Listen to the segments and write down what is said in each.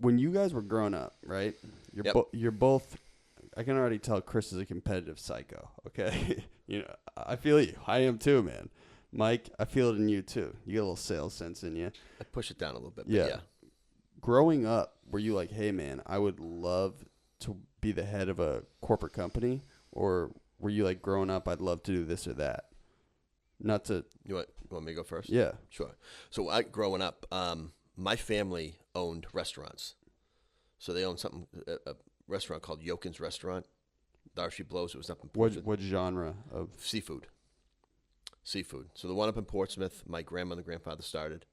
when you guys were growing up, right? You're both. I can already tell Chris is a competitive psycho. Okay, I feel you. I am too, man. Mike, I feel it in you too. You get a little sales sense in you. I push it down a little bit. Yeah. But yeah. Growing up, were you like, hey, man, I would love to be the head of a corporate company, or were you like, growing up, I'd love to do this or that? Not to. You want me to go first? Yeah. Sure. So growing up, my family owned restaurants. So they owned a restaurant called Yoken's Restaurant. Darcy Blows. It was up in Portsmouth. What genre of? Seafood. So the one up in Portsmouth, my grandmother and grandfather started.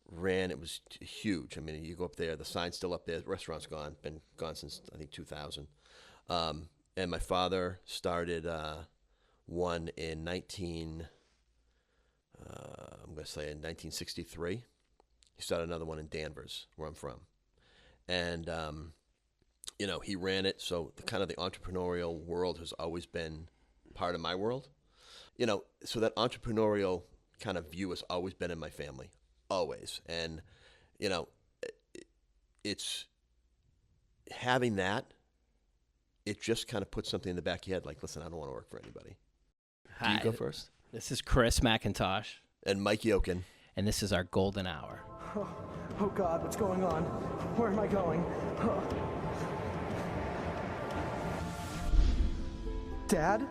It was huge. I mean, you go up there, the sign's still up there. The restaurant's gone. Been gone since, I think, 2000. And my father started one in 1963. He started another one in Danvers, where I'm from. And, he ran it. So the entrepreneurial world has always been part of my world. So that entrepreneurial kind of view has always been in my family, always. And, it's having that, it just kind of puts something in the back of your head, like, listen, I don't want to work for anybody. Hi. Do you go first? This is Chris McIntosh. And Mike Yoken. And this is our golden hour. Oh God, what's going on? Where am I going? Dad?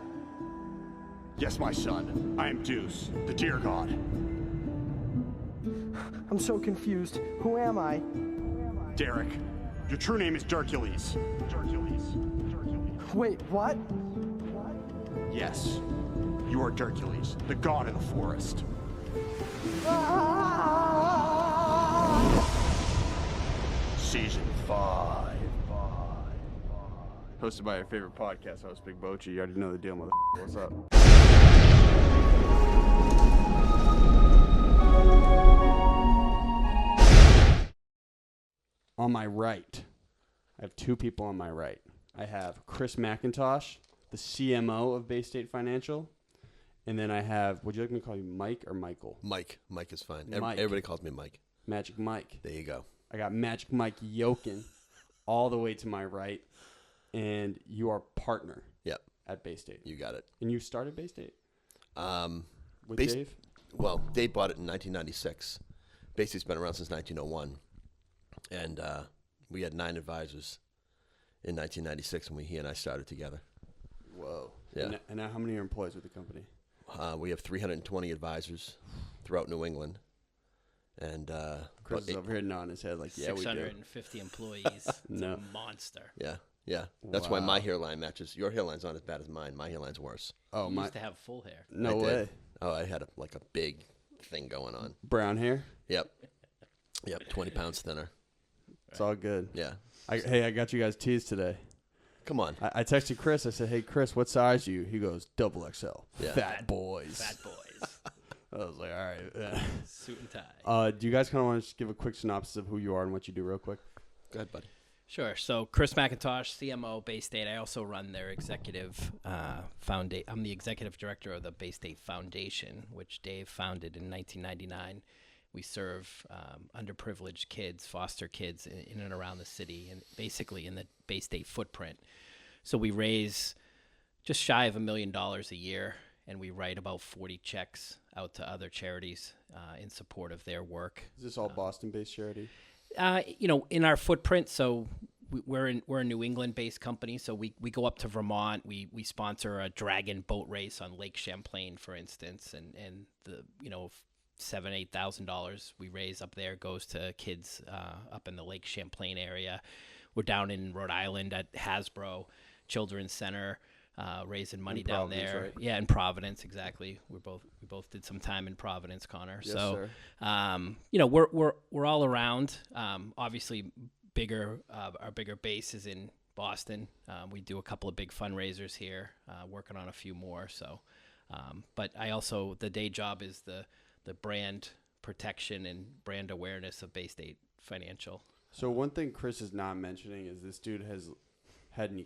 Yes, my son. I am Deuce, the deer god. I'm so confused. Who am I? Derek. Your true name is Dercules. Wait, what? Yes. You are Dercules, the god of the forest. Season 5. Hosted by your favorite podcast host, Big Bochi. You already know the deal, mother. What's up? On my right, I have two people on my right. I have Chris McIntosh, the CMO of Baystate Financial. And then I have, would you like me to call you Mike or Michael? Mike. Mike is fine. Mike. Everybody calls me Mike. Magic Mike. There you go. I got Magic Mike Yoken all the way to my right. And you are partner at Baystate. You got it. And you started Baystate? With Dave? Well, Dave bought it in 1996. Baystate's been around since 1901. And we had 9 advisors in 1996 when he and I started together. Whoa. Yeah. And now how many are employees with the company? We have 320 advisors throughout New England. And Chris is over here nodding his head like, yeah, we do. 650 employees. It's No. a monster. Yeah. That's why Wow. my hairline matches. Your hairline's not as bad as mine. My hairline's worse. Oh, You my. used to have full hair. No I did. way. Oh, I had a big thing going on. Brown hair? Yep. 20 pounds thinner. It's all good. Yeah. Hey, I got you guys teased today. Come on. I texted Chris. I said, hey, Chris, what size are you? He goes, XXL. Yeah. Fat boys. Fat boys. I was like, all right. Yeah. Suit and tie. Do you guys kind of want to just give a quick synopsis of who you are and what you do real quick? Go ahead, buddy. Sure. So Chris McIntosh, CMO, Baystate. I also run their executive foundation. I'm the executive director of the Baystate Foundation, which Dave founded in 1999. We serve underprivileged kids, foster kids in and around the city, and basically in the Baystate footprint. So we raise just shy of $1 million a year, and we write about 40 checks out to other charities in support of their work. Is this all Boston-based charity? In our footprint, so we're a New England-based company, so we go up to Vermont. We sponsor a dragon boat race on Lake Champlain, for instance, and the $7,000-8,000 we raise up there goes to kids up in the Lake Champlain area. We're down in Rhode Island at Hasbro Children's Center, raising money down there. Right? Yeah, in Providence, exactly. We both did some time in Providence, Conor. Yes, so, sir. we're all around. Obviously, our bigger base is in Boston. We do a couple of big fundraisers here, working on a few more. So, but I also, the day job is the brand protection and brand awareness of Baystate Financial. So one thing Chris is not mentioning is this dude has had an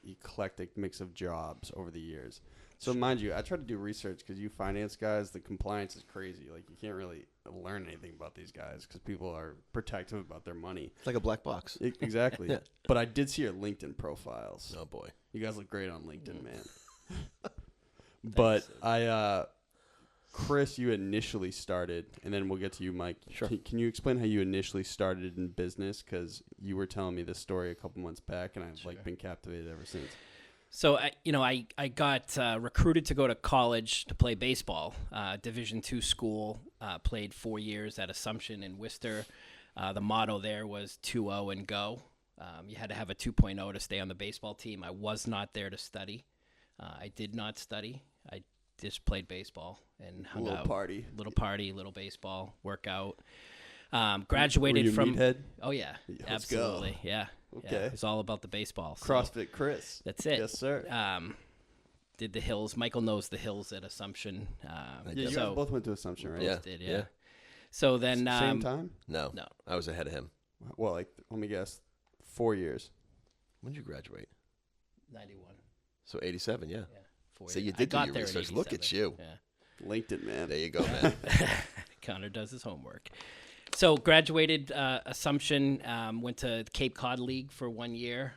eclectic mix of jobs over the years. So mind you, I try to do research because you finance guys, the compliance is crazy. Like you can't really learn anything about these guys because people are protective about their money. It's like a black box. Exactly. Yeah. But I did see your LinkedIn profiles. Oh boy. You guys look great on LinkedIn, man. But Chris, you initially started, and then we'll get to you, Mike. Sure. Can you explain how you initially started in business? Because you were telling me this story a couple months back, and I've been captivated ever since. So I got recruited to go to college to play baseball, Division II school. Played 4 years at Assumption in Worcester. The motto there was 2-0 and go. You had to have a 2.0 to stay on the baseball team. I was not there to study. I did not study. I just played baseball and hung out. Little party, little baseball, workout. Graduated were you from meathead? Oh yeah, Let's absolutely, go. yeah. Okay. Yeah, it's all about the baseball. So CrossFit Chris. that's it. Yes, sir. Did the hills. Michael knows the hills at Assumption. Yeah, you guys both went to Assumption, right? Yeah. Did, yeah. So then Same time? No. I was ahead of him. Well, like, let me guess, 4 years. When did you graduate? 91. So 87, yeah. Yeah. 4 So years. you I did do got your there in research. Look at 87. you. Yeah. LinkedIn, man. There you go, man. Connor does his homework. So graduated Assumption, went to the Cape Cod League for 1 year,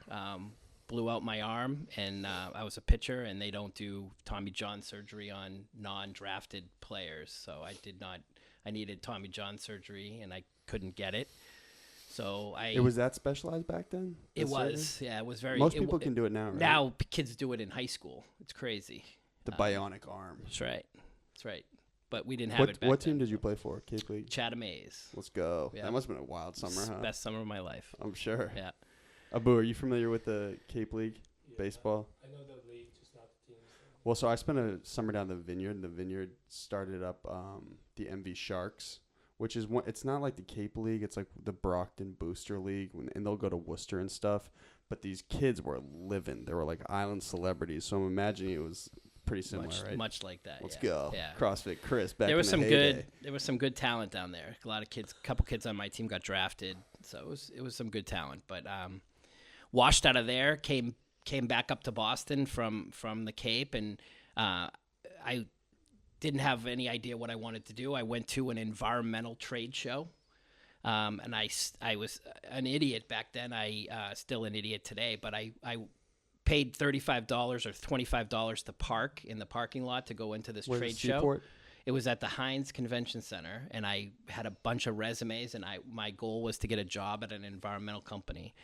blew out my arm, and I was a pitcher, and they don't do Tommy John surgery on non-drafted players. So I needed Tommy John surgery, and I couldn't get it. So It was that specialized back then? It The was, surgery? yeah, it was very. Most people can do it now, right? Now kids do it in high school. It's crazy. The bionic arm. That's right. That's right. But we didn't have it back What then. team did you play for? Cape League? Chatham A's. Let's go. Yeah. That must have been a wild summer, huh? Best summer of my life. I'm sure. Yeah. Abu, are you familiar with the Cape League baseball? I know the league, just not the teams. Well, so I spent a summer down the Vineyard. The Vineyard started up the MV Sharks, which is it's not like the Cape League. It's like the Brockton Booster League, and they'll go to Worcester and stuff. But these kids were living. They were like island celebrities. So I'm imagining it was pretty similar, right? Much like that. Let's yeah. go. Yeah. CrossFit Chris back There was in the heyday. there was some good talent down there. A lot of kids, a couple kids on my team got drafted, so it was some good talent. But washed out of there, came back up to Boston from the Cape, and I didn't have any idea what I wanted to do. I went to an environmental trade show, and I was an idiot back then. I still an idiot today, but I paid $35 or $25 to park in the parking lot to go into this Where's trade the show. Seaport? It was at the Heinz Convention Center, and I had a bunch of resumes, and my goal was to get a job at an environmental company.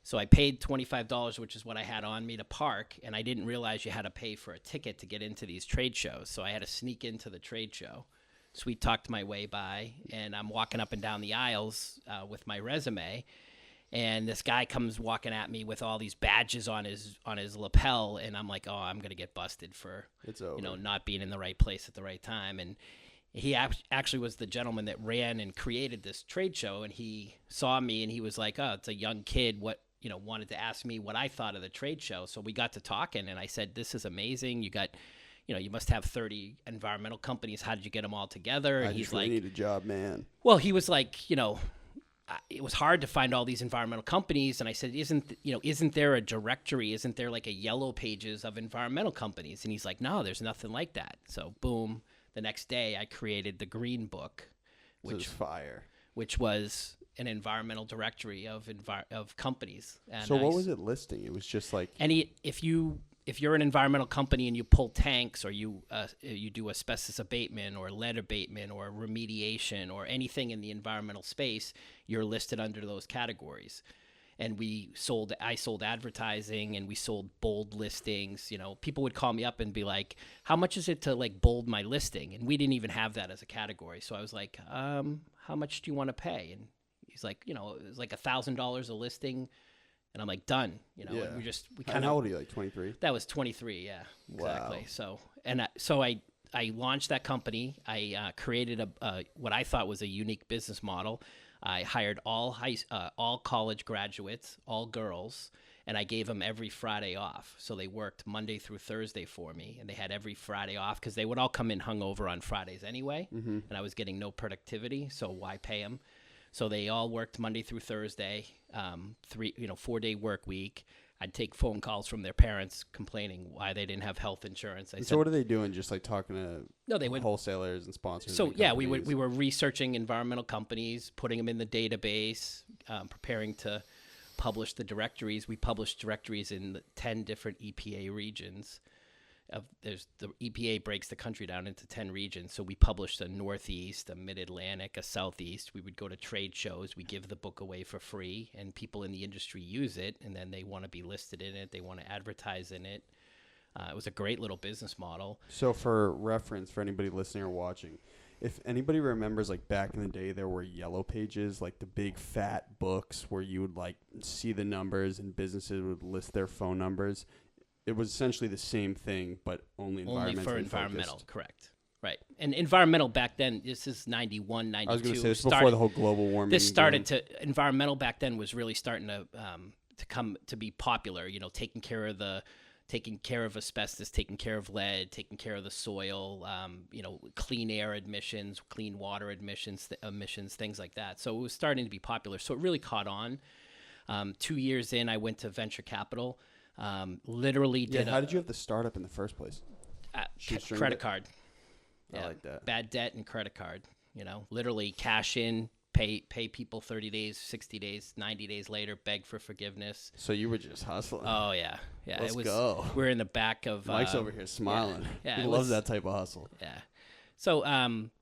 So I paid $25, which is what I had on me to park, and I didn't realize you had to pay for a ticket to get into these trade shows. So I had to sneak into the trade show, sweet talked my way by, and I'm walking up and down the aisles with my resume, and this guy comes walking at me with all these badges on his lapel, and I'm like, oh, I'm gonna get busted for not being in the right place at the right time. And he actually was the gentleman that ran and created this trade show, and he saw me and he was like, oh, it's a young kid, wanted to ask me what I thought of the trade show. So we got to talking, and I said, this is amazing. You got, you must have 30 environmental companies. How did you get them all together? And he's like, I need a job, man. Well, he was like, it was hard to find all these environmental companies. And I said, isn't there a directory? Isn't there like a yellow pages of environmental companies? And he's like, no, there's nothing like that. So boom, the next day I created the Green Book, which fire, which was an environmental directory of companies. And so what was it listing? It was just like if you're an environmental company and you pull tanks, or you do asbestos abatement or lead abatement or remediation or anything in the environmental space, you're listed under those categories. And I sold advertising, and we sold bold listings. People would call me up and be like, how much is it to like bold my listing? And we didn't even have that as a category. So I was like, how much do you want to pay? And he's like, it was like $1,000 a listing. And I'm like, done. And we kind of. How old are you? Like 23? That was 23. Yeah, exactly. Wow. So I launched that company. I created what I thought was a unique business model. I hired all college graduates, all girls, and I gave them every Friday off. So they worked Monday through Thursday for me, and they had every Friday off because they would all come in hungover on Fridays anyway, and I was getting no productivity. So why pay them? So they all worked Monday through Thursday, 4-day work week. I'd take phone calls from their parents complaining why they didn't have health insurance. So what are they doing? Just like talking to they would wholesalers and sponsors. So and yeah, we were researching environmental companies, putting them in the database, preparing to publish the directories. We published directories in 10 different EPA regions. The EPA breaks the country down into 10 regions. So we published a Northeast, a Mid-Atlantic, a Southeast. We would go to trade shows. We give the book away for free, and people in the industry use it, and then they want to be listed in it. They want to advertise in it. It was a great little business model. So for reference, for anybody listening or watching, if anybody remembers, like back in the day, there were yellow pages, like the big fat books where you would like see the numbers and businesses would list their phone numbers. It was essentially the same thing, but only for environmental, focused. Correct. Right. And environmental back then, this is 91, 92. I was going to say, this before the whole global warming. This started environmental back then was really starting to be popular, taking care of asbestos, taking care of lead, taking care of the soil, clean air emissions, clean water emissions, things like that. So it was starting to be popular. So it really caught on. 2 years in, I went to venture capital. Literally did. How did you have the startup in the first place? Credit card. I like that. Bad debt and credit card. Literally cash in, pay people 30 days, 60 days, 90 days later, beg for forgiveness. So you were just hustling. Oh yeah. Let's go. We're in the back of. Mike's over here smiling. Yeah, he loves that type of hustle. Yeah. So,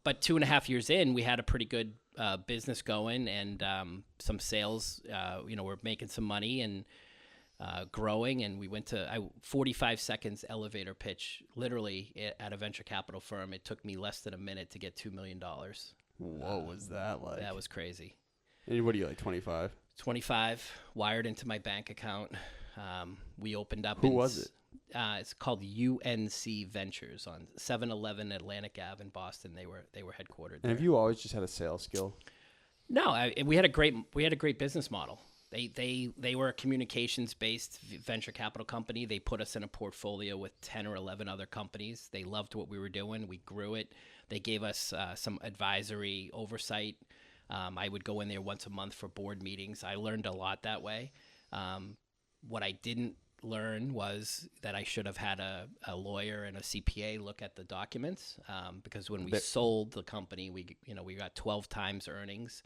but 2.5 years in, we had a pretty good business going and some sales. We're making some money and. Growing, and we went to 45 seconds elevator pitch, literally at a venture capital firm. It took me less than a minute to get $2 million. What was that like? That was crazy. And what are you, like 25? 25, wired into my bank account. We opened up. Who was it? It's called UNC Ventures on 711 Atlantic Ave in Boston. They were headquartered there. And have you always just had a sales skill? No, we had a great business model. They were a communications-based venture capital company. They put us in a portfolio with 10 or 11 other companies. They loved what we were doing. We grew it. They gave us some advisory oversight. I would go in there once a month for board meetings. I learned a lot that way. What I didn't learn was that I should have had a lawyer and a CPA look at the documents because when we sold the company, we got 12 times earnings.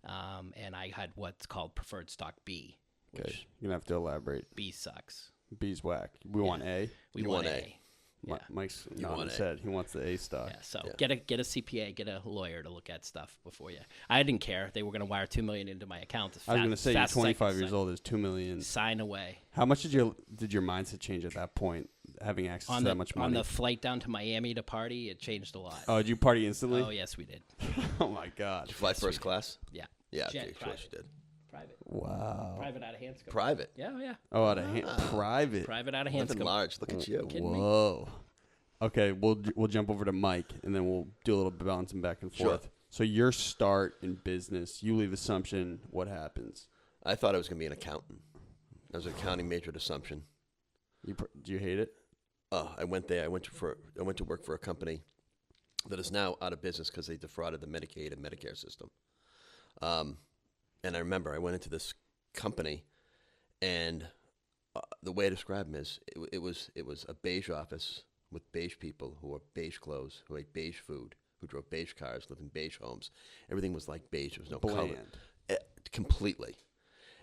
And I had what's called preferred stock B. Okay, you're going to have to elaborate. B sucks. B's whack. We want A. We want A. Yeah. Mike's nodding his head. He wants the A stock. Yeah, so get a CPA, get a lawyer to look at stuff before you. I didn't care. They were going to wire $2 million into my account. I was going to say, you're 25 years old. There's $2 million. Sign away. How much did your mindset change at that point, having access to that much money? On the flight down to Miami to party, it changed a lot. Oh, did you party instantly? Oh, yes, we did. Oh, my God. Did you fly first class? Yeah. Yeah, Jet, of course you did. Private. Wow. Private out of Hanscom. Private? Yeah, yeah. Oh, out of private. Private out of Nothing Hanscom. large. Look at you. Whoa. Okay, we'll jump over to Mike, and then we'll do a little bouncing back and forth. Sure. So your start in business, you leave Assumption, what happens? I thought I was going to be an accountant. I was an accounting major at Assumption. Do you hate it? I went there. I went to work for a company that is now out of business because they defrauded the Medicaid and Medicare system. And I remember I went into this company, and the way I describe them is it was a beige office with beige people who wore beige clothes, who ate beige food, who drove beige cars, lived in beige homes. Everything was like beige. There was no color. Completely.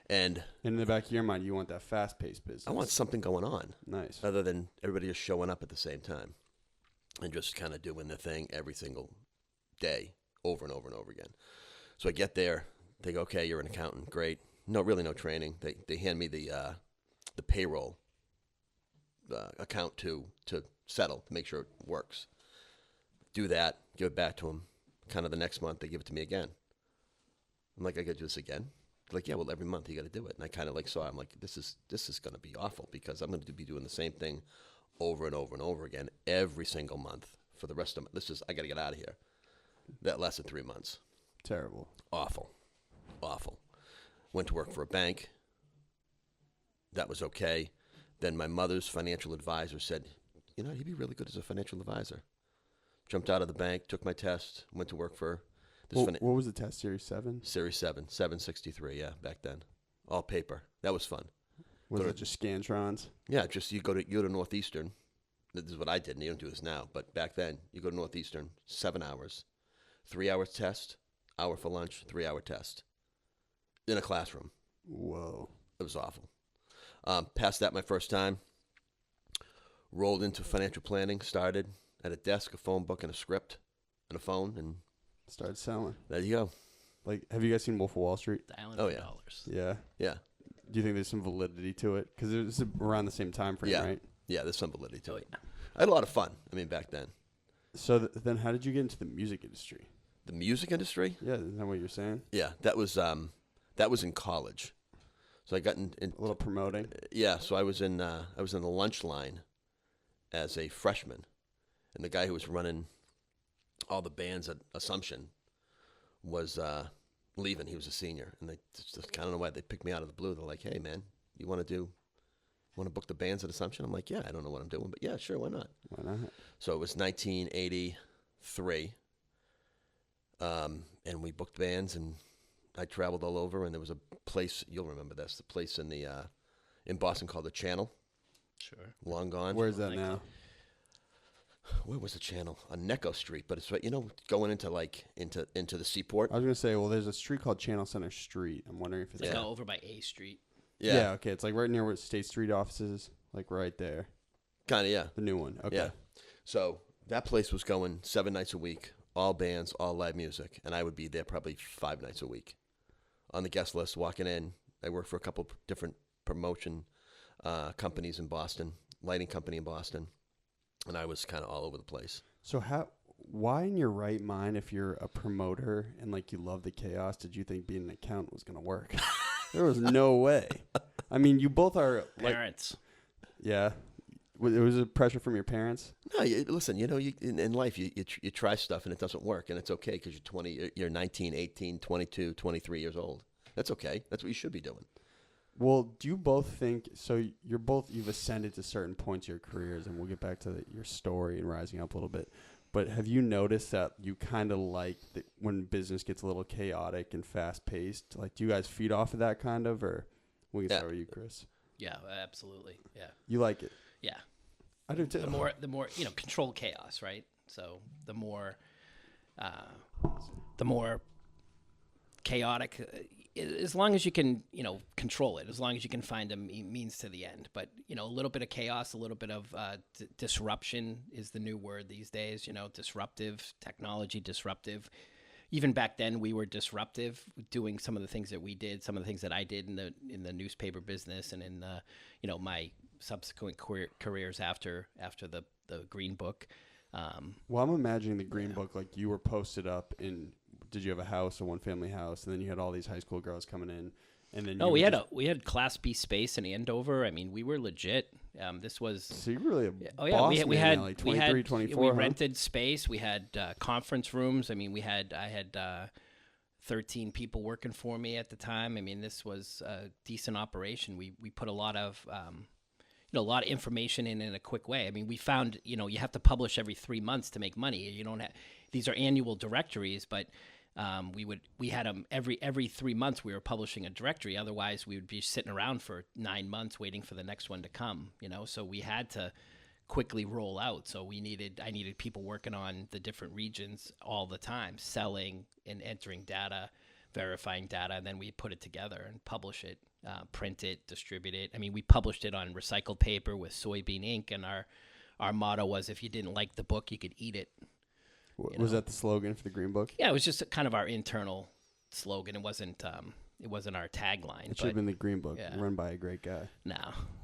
And in the back of your mind, you want that fast-paced business. I want something going on. Nice. Other than everybody just showing up at the same time and just kind of doing their thing every single day over and over and over again. So I get there. They go, okay, you're an accountant. Great. No training. They hand me the payroll account to settle, to make sure it works. Do that, give it back to them. Kind of the next month, they give it to me again. I'm like, I got to do this again? They're like, yeah, well, every month you got to do it. And I kind of saw it. I'm like, this is going to be awful because I'm going to be doing the same thing over and over and over again every single month for the rest of I got to get out of here. That lasted 3 months. Terrible. Awful. Went to work for a bank. That was okay. Then my mother's financial advisor said, you'd be really good as a financial advisor. Jumped out of the bank, took my test, went to work for this. What was the test, Series 7? Series 7, 763, yeah, back then. All paper. That was fun. Was it just Scantrons? Yeah, just you go to Northeastern. This is what I did, and you don't do this now. But back then, you go to Northeastern, 7 hours, 3 hours test, hour for lunch, 3 hour test, in a classroom. Whoa. It was awful. Passed that my first time. Rolled into financial planning. Started at a desk, a phone book, and a script, and a phone, and Started selling. there you go. Like, have you guys seen Wolf of Wall Street? Dialing Oh, for yeah. dollars. Yeah. Yeah, Do you think there's some validity to it? Because it was around the same time frame, Yeah. right? yeah. There's some validity to Oh, it. yeah. I had a lot of fun. I mean, back then, So then how did you get into the music industry? the music industry. Yeah, isn't that what you're saying? Yeah, that was in college. So I got in A little promoting. yeah. So I was in the lunch line as a freshman, and the guy who was running all the bands at Assumption was leaving. He was a senior, and they just I don't know why they picked me out of the blue. They're like, "Hey, man, you want to book the bands at Assumption?" I'm like, "Yeah, I don't know what I'm doing, but yeah, sure, why not?" Why not? So it was 1983, and we booked bands, and I traveled all over. And there was a place, you'll remember this, the place in Boston called the Channel. Sure. Long gone. Where's that now? Where was the Channel? On Necco Street, but it's right, going into the seaport. I was gonna say, well, there's a street called Channel Center Street. I'm wondering if it's It's Yeah. over by A Street. yeah. Okay, it's like right near where State Street office is, like right there, Kind of, yeah. the new one. Okay. Yeah. So that place was going 7 nights a week, all bands, all live music, and I would be there probably 5 nights a week on the guest list. Walking in, I worked for a couple different promotion companies in Boston, lighting company in Boston, and I was kind of all over the place. So why in your right mind, if you're a promoter and like you love the chaos, did you think being an accountant was gonna work? There was no way. I mean, you both are like, Parents. yeah. Was it pressure from your parents? No, listen, in life, you try stuff and it doesn't work, and it's okay because you're 19, 18, 22, 23 years old. That's okay. That's what you should be doing. Well, do you both think so? You've ascended to certain points of your careers, and we'll get back to your story and rising up a little bit. But have you noticed that you kind of like when business gets a little chaotic and fast paced? Like, do you guys feed off of that kind of, or we can Yeah. start with you, Chris? Yeah, absolutely. Yeah. You like it? Yeah. I do too. The more controlled chaos, right? So the more chaotic, as long as you can, control it, as long as you can find a means to the end. But a little bit of chaos, a little bit of disruption is the new word these days. Disruptive technology, disruptive. Even back then, we were disruptive, doing some of the things that we did, some of the things that I did in the newspaper business, and in my subsequent careers after the Green Book. Well, I'm imagining the Green Book, like you were posted up in. Did you have a house, a one-family house, and then you had all these high school girls coming in, and then we had Class B space in Andover. I mean, we were legit. This was so you really we had like 23, 24. we huh? rented space. We had conference rooms. I mean, I had 13 people working for me at the time. I mean, this was a decent operation. We put a lot of information in a quick way. I mean, we found, you have to publish every 3 months to make money. You don't have, these are annual directories, but we had them every 3 months. We were publishing a directory. Otherwise, we would be sitting around for 9 months waiting for the next one to come. So we had to quickly roll out. So I needed people working on the different regions all the time, selling and entering data, verifying data, and then we put it together and publish it, print it, distribute it. I mean, we published it on recycled paper with soybean ink, and our motto was, if you didn't like the book, you could eat it. Was that the slogan for the Green Book? Yeah, it was just kind of our internal slogan. It wasn't our tagline. It should have been the Green Book, yeah. run by a great guy. No,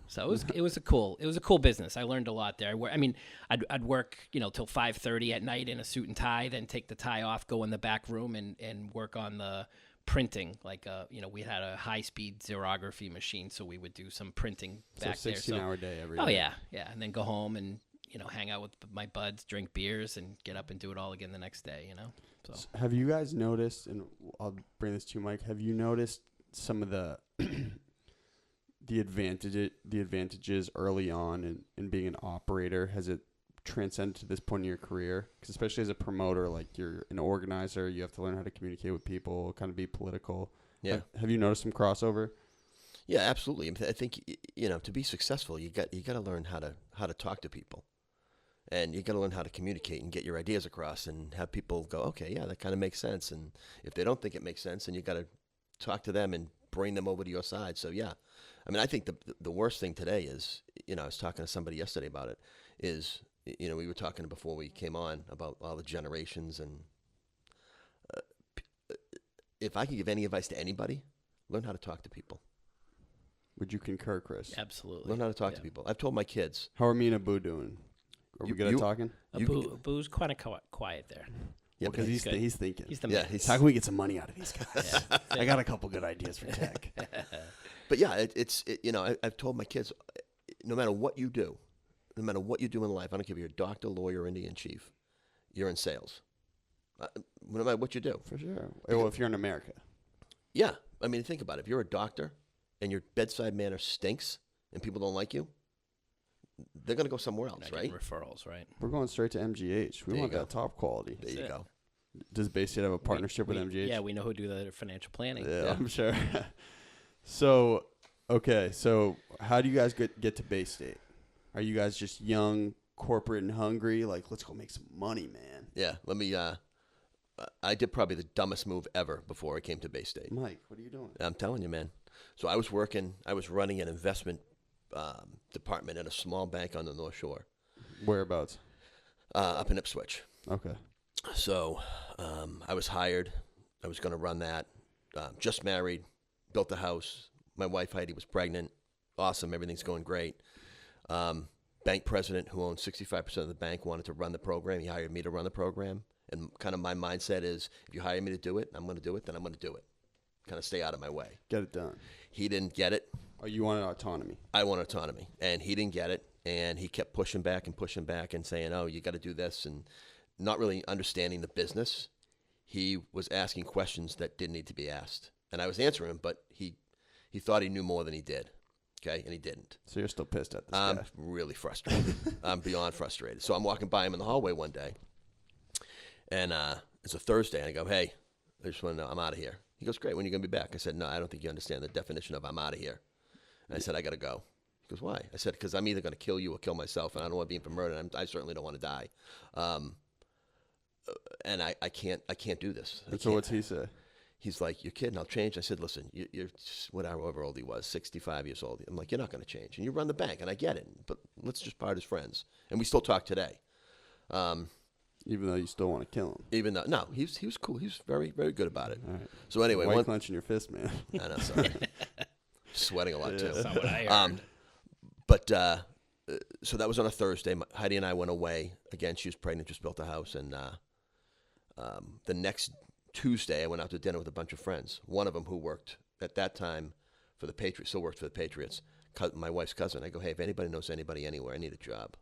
so it was a cool business. I learned a lot there. I'd work till 5:30 at night in a suit and tie, then take the tie off, go in the back room and work on the printing. Like we had a high speed xerography machine, so we would do some printing back there. 16-hour day every day. day. Yeah, and then go home and hang out with my buds, drink beers, and get up and do it all again the next day. So have you guys noticed? And I'll bring this to you, Mike. Have you noticed some of the the advantages early on in being an operator? Has it transcended to this point in your career? Because especially as a promoter, like you're an organizer, you have to learn how to communicate with people, kind of be political. Yeah. Have you noticed some crossover? Yeah, absolutely. I think to be successful, you got to learn how to talk to people, and you got to learn how to communicate and get your ideas across, and have people go, okay, yeah, that kind of makes sense. And if they don't think it makes sense, then you got to talk to them and bring them over to your side. So yeah, I mean, I think the worst thing today is, I was talking to somebody yesterday about it. Is we were talking before we came on about all the generations, and if I could give any advice to anybody, learn how to talk to people. Would you concur, Chris? Absolutely. Learn how to talk to people. I've told my kids. How are me and Abu doing? Are we good at talking? Boo's kind of quiet there. Yeah, because he's thinking. He's the man. How can we get some money out of these guys? I got a couple good ideas for tech. But yeah, I've told my kids, no matter what you do in life, I don't care if you're a doctor, lawyer, Indian chief, you're in sales. No matter what you do. For sure. Well, if you're in America. Yeah. I mean, think about it. If you're a doctor and your bedside manner stinks and people don't like you, they're going to go somewhere else, right? Referrals, right? We're going straight to MGH. We want that top quality. There you go. Does Baystate have a partnership with MGH? Yeah, we know who do the financial planning. Yeah, I'm sure. So how do you guys get to Baystate? Are you guys just young, corporate, and hungry? Like, let's go make some money, man. Yeah, let me. I did probably the dumbest move ever before I came to Baystate. Mike, what are you doing? I'm telling you, man. So I was running an investment department at a small bank on the North Shore. Whereabouts? Up in Ipswich. Okay. So I was hired. I was going to run that. Just married, built a house. My wife Heidi was pregnant. Awesome, everything's going great. Bank president who owned 65% of the bank wanted to run the program. He hired me to run the program. And kind of my mindset is, if you hire me to do it, I'm going to do it, then I'm going to do it. Kind of stay out of my way. Get it done. He didn't get it. Oh, you wanted autonomy. I wanted autonomy. And he didn't get it. And he kept pushing back and saying, oh, you got to do this. And not really understanding the business. He was asking questions that didn't need to be asked. And I was answering him, but he thought he knew more than he did. Okay, and he didn't. So you're still pissed at this I'm guy? really frustrated. I'm beyond frustrated. So I'm walking by him in the hallway one day, and it's a Thursday, and I go, hey, I just want to know, I'm out of here. He goes, great, when are you going to be back? I said, no, I don't think you understand the definition of I'm out of here. And I said, I got to go. He goes, why? I said, because I'm either going to kill you or kill myself, and I don't want to be in for murder, and I certainly don't want to die. And I can't do this. So what's he say? He's like, you're kidding, I'll change. I said, listen, you're whatever old he was, 65 years old. I'm like, you're not going to change. And you run the bank, and I get it, but let's just part as friends. And we still talk today. Even though you still want to kill him? No, he was cool. He was very, very good about it. All right. So anyway. White clenching your fist, man. I know, sorry. Sweating a lot, too. That's not what I heard. But so that was on a Thursday. Heidi and I went away. Again, she was pregnant, just built a house. And the next Tuesday, I went out to dinner with a bunch of friends. One of them who worked at that time for the Patriots, still worked for the Patriots, my wife's cousin. I go, hey, if anybody knows anybody anywhere, I need a job.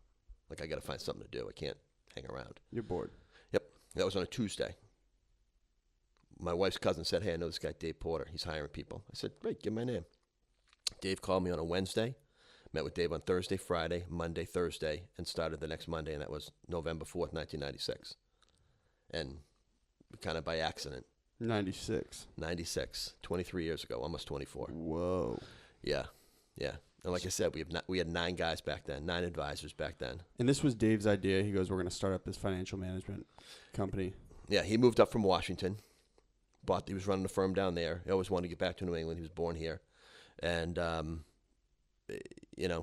Like, I got to find something to do. I can't hang around. You're bored. Yep. That was on a Tuesday. My wife's cousin said, hey, I know this guy, Dave Porter. He's hiring people. I said, great, give him my name. Dave called me on a Wednesday. Met with Dave on Thursday, Friday, Monday, Thursday, and started the next Monday, and that was November 4th, 1996. And kind of by accident. 96. 23 years ago, almost 24. Whoa. Yeah. And like I said, we had 9 guys back then, 9 advisors back then. And this was Dave's idea. He goes, we're going to start up this financial management company. Yeah, he moved up from Washington. He was running a firm down there. He always wanted to get back to New England. He was born here. And,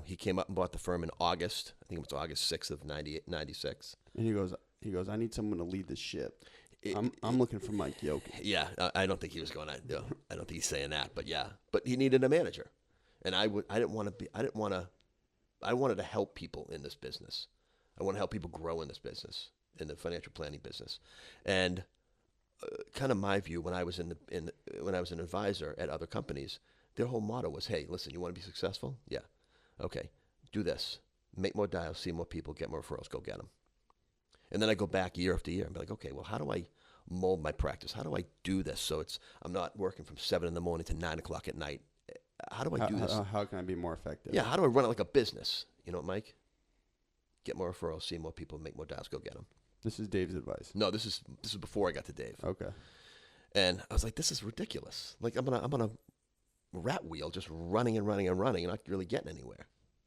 he came up and bought the firm in August. I think it was August 6th of 96. And he goes, I need someone to lead this ship. I'm looking for Mike Yoken. Yeah, I don't think he was going to. I don't think he's saying that, but yeah. But he needed a manager, and I wanted to help people in this business. I want to help people grow in this business, in the financial planning business, and kind of my view when I was when I was an advisor at other companies, their whole motto was, hey, listen, you want to be successful? Yeah, okay, do this, make more dials, see more people, get more referrals, go get them. And then I go back year after year and be like, okay, well, how do I mold my practice? How do I do this so I'm not working from 7 in the morning to 9 o'clock at night? How do I do this? How can I be more effective? Yeah, how do I run it like a business? You know what, Mike? Get more referrals, see more people, make more dials, go get them. This is Dave's advice. No, this is before I got to Dave. Okay. And I was like, this is ridiculous. Like I'm gonna rat wheel, just running and running and running, and not really getting anywhere.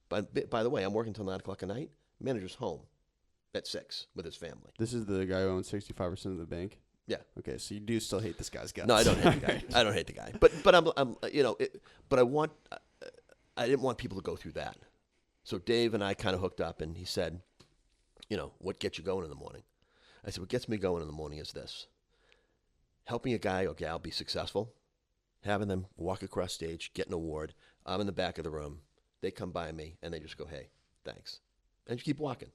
But by the way, I'm working till 9 o'clock at night. Manager's home at 6 with his family. This is the guy who owns 65% of the bank. Yeah. Okay, so you do still hate this guy's guts. No, I don't hate the guy. I don't hate the guy. But I'm but I didn't want people to go through that. So Dave and I kind of hooked up, and he said, what gets you going in the morning? I said, what gets me going in the morning is this: helping a guy or gal be successful, having them walk across stage, get an award. I'm in the back of the room. They come by me, and they just go, hey, thanks. And you keep walking.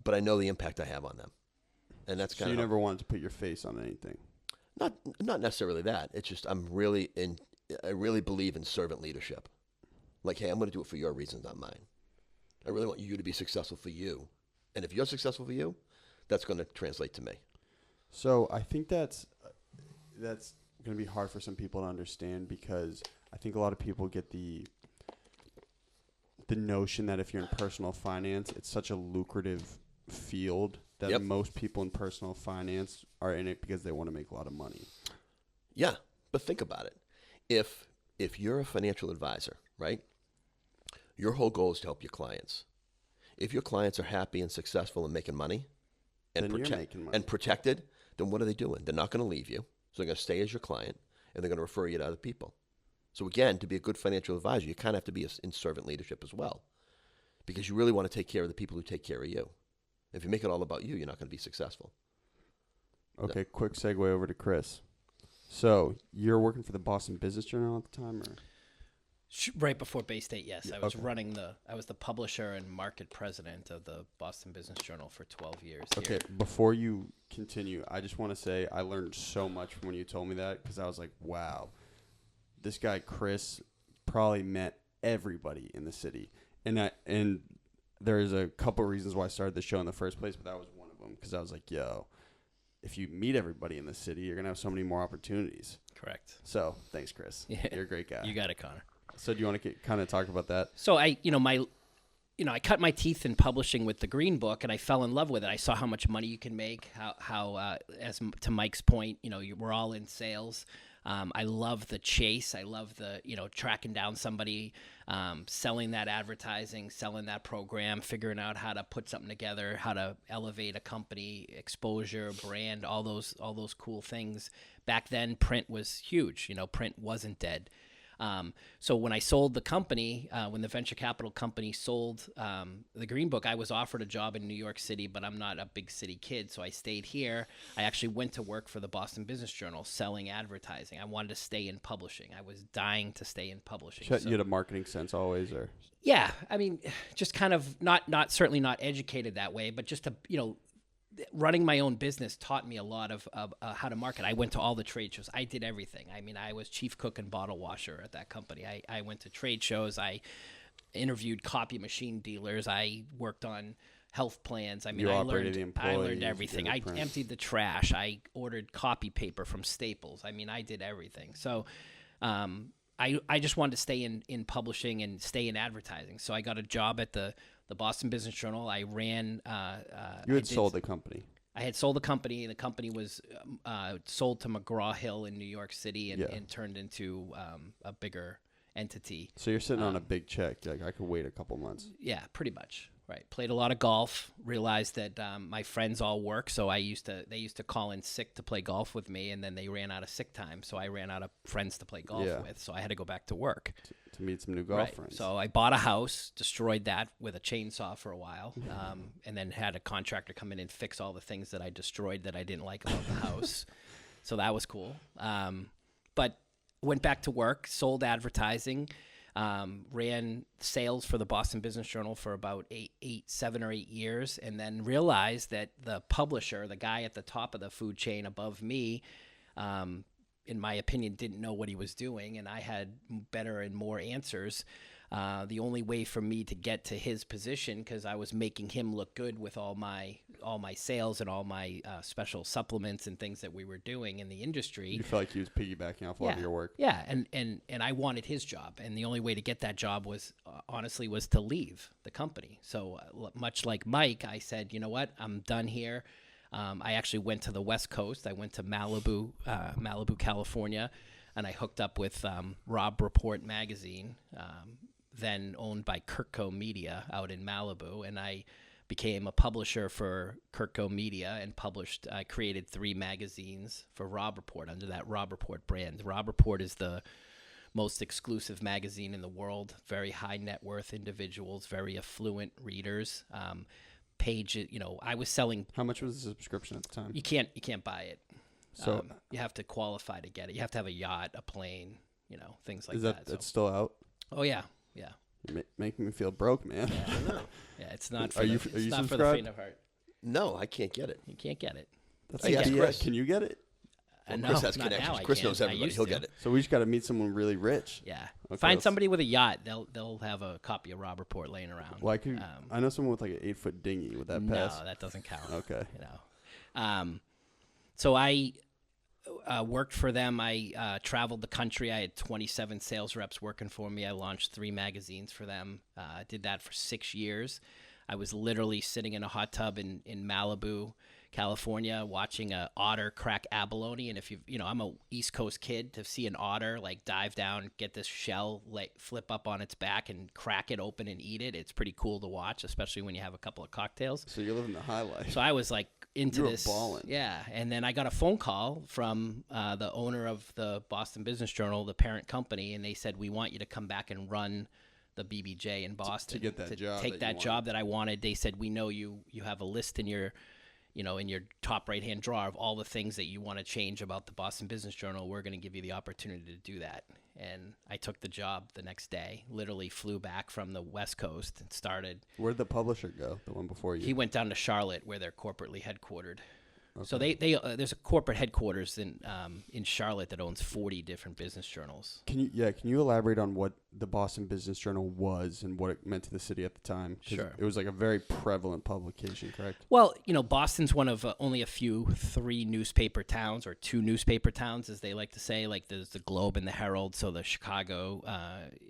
But I know the impact I have on them. And that's kind So of you never wanted to put your face on anything? Not necessarily that. It's just I really believe in servant leadership. Like, hey, I'm going to do it for your reasons, not mine. I really want you to be successful for you. And if you're successful for you, that's going to translate to me. So I think that's going to be hard for some people to understand, because I think a lot of people get the notion that if you're in personal finance, it's such a lucrative field that most people in personal finance are in it because they want to make a lot of money. Yeah, but think about it. If you're a financial advisor, right, your whole goal is to help your clients. If your clients are happy and successful and making money and protected, then what are they doing? They're not going to leave you. So they're going to stay as your client, and they're going to refer you to other people. So again, to be a good financial advisor, you kind of have to be in servant leadership as well, because you really want to take care of the people who take care of you. If you make it all about you, you're not going to be successful. Okay, quick segue over to Chris. So you're working for the Boston Business Journal at the time, or? Right before Baystate, yes. I was okay. I was the publisher and market president of the Boston Business Journal for 12 years. Okay, here. before you continue, I just want to say I learned so much from when you told me that, because I was like, wow, this guy Chris probably met everybody in the city. And there's a couple reasons why I started the show in the first place, but that was one of them, because I was like, yo, if you meet everybody in the city, you're going to have so many more opportunities. Correct. So thanks, Chris. Yeah. You're a great guy. You got it, Conor. So do you want to kind of talk about that? So I cut my teeth in publishing with the Green Book, and I fell in love with it. I saw how much money you can make, how as to Mike's point, we're all in sales. I love the chase. I love the, tracking down somebody, selling that advertising, selling that program, figuring out how to put something together, how to elevate a company, exposure, brand, all those cool things. Back then, print was huge. Print wasn't dead. So when I sold the company, when the venture capital company sold the Green Book, I was offered a job in New York City, but I'm not a big city kid, so I stayed here. I actually went to work for the Boston Business Journal selling advertising. I wanted to stay in publishing. I was dying to stay in publishing. You had a marketing sense always, or? Yeah, I mean, just kind of certainly not educated that way, but just to, running my own business taught me a lot of how to market. I went to all the trade shows. I did everything. I mean, I was chief cook and bottle washer at that company. I went to trade shows. I interviewed copy machine dealers. I worked on health plans. I mean, I learned everything. I emptied the trash. I ordered copy paper from Staples. I mean, I did everything. So I just wanted to stay in publishing and stay in advertising. So I got a job at the Boston Business Journal. I ran. You had sold the company. I had sold the company. The company was sold to McGraw-Hill in New York City and turned into a bigger entity. So you're sitting on a big check. Like, I could wait a couple months. Yeah, pretty much. Right. Played a lot of golf. Realized that my friends all work, so they used to call in sick to play golf with me, and then they ran out of sick time, so I ran out of friends to play golf with. So I had to go back to work to meet some new golf friends. So I bought a house, destroyed that with a chainsaw for a while, and then had a contractor come in and fix all the things that I destroyed that I didn't like about the house. So that was cool. But went back to work, sold advertising. Ran sales for the Boston Business Journal for about 7 or 8 years, and then realized that the publisher, the guy at the top of the food chain above me, in my opinion, didn't know what he was doing, and I had better and more answers. The only way for me to get to his position, because I was making him look good with all my sales and all my special supplements and things that we were doing in the industry. You felt like he was piggybacking off a lot of your work. Yeah, and I wanted his job, and the only way to get that job was honestly to leave the company. So much like Mike, I said, you know what, I'm done here. I actually went to the West Coast. I went to Malibu, California. and I hooked up with Rob Report magazine, then owned by Kurtco Media out in Malibu, and I became a publisher for Kurtco Media and created 3 magazines for Rob Report under that Rob Report brand. Rob Report is the most exclusive magazine in the world, very high net worth individuals, very affluent readers. I was selling. How much was the subscription at the time? You can't buy it. So you have to qualify to get it. You have to have a yacht, a plane, things like is that. It's still out? Oh yeah. You're making me feel broke, man. Yeah, it's not. Are you for the subscribed? faint of heart. No, I can't get it. You can't get it. That's I asked BS. Chris. Can you get it? Well, No, Chris has not connections. now I Chris can't. knows I everybody. used He'll to. get it. So we just got to meet someone really rich. Yeah. Okay, Find somebody with a yacht. They'll have a copy of Rob Report laying around. Well, I know someone with like an 8-foot dinghy. Would that pass? No, that doesn't count. Okay. So I worked for them. I traveled the country. I had 27 sales reps working for me. I launched 3 magazines for them. Did that for 6 years. I was literally sitting in a hot tub in Malibu, California, watching a otter crack abalone. And if I'm a East Coast kid, to see an otter like dive down, get this shell, like flip up on its back and crack it open and eat it, it's pretty cool to watch, especially when you have a couple of cocktails. So you're living the high life. So I was like into You were this. balling. Yeah. And then I got a phone call from the owner of the Boston Business Journal, the parent company, and they said, we want you to come back and run the BBJ in Boston. To get that job. Take that job that I wanted. They said, we know you have a list in your top right-hand drawer of all the things that you want to change about the Boston Business Journal. We're going to give you the opportunity to do that. And I took the job the next day, literally flew back from the West Coast and started. Where'd the publisher go, the one before you? He went down to Charlotte, where they're corporately headquartered. Okay. So there's a corporate headquarters in Charlotte that owns 40 different business journals. Can you elaborate on what the Boston Business Journal was and what it meant to the city at the time? 'Cause Sure. It was like a very prevalent publication, correct? Well, Boston's one of only 3 newspaper towns, or 2 newspaper towns, as they like to say. Like there's the Globe and the Herald, so the Chicago,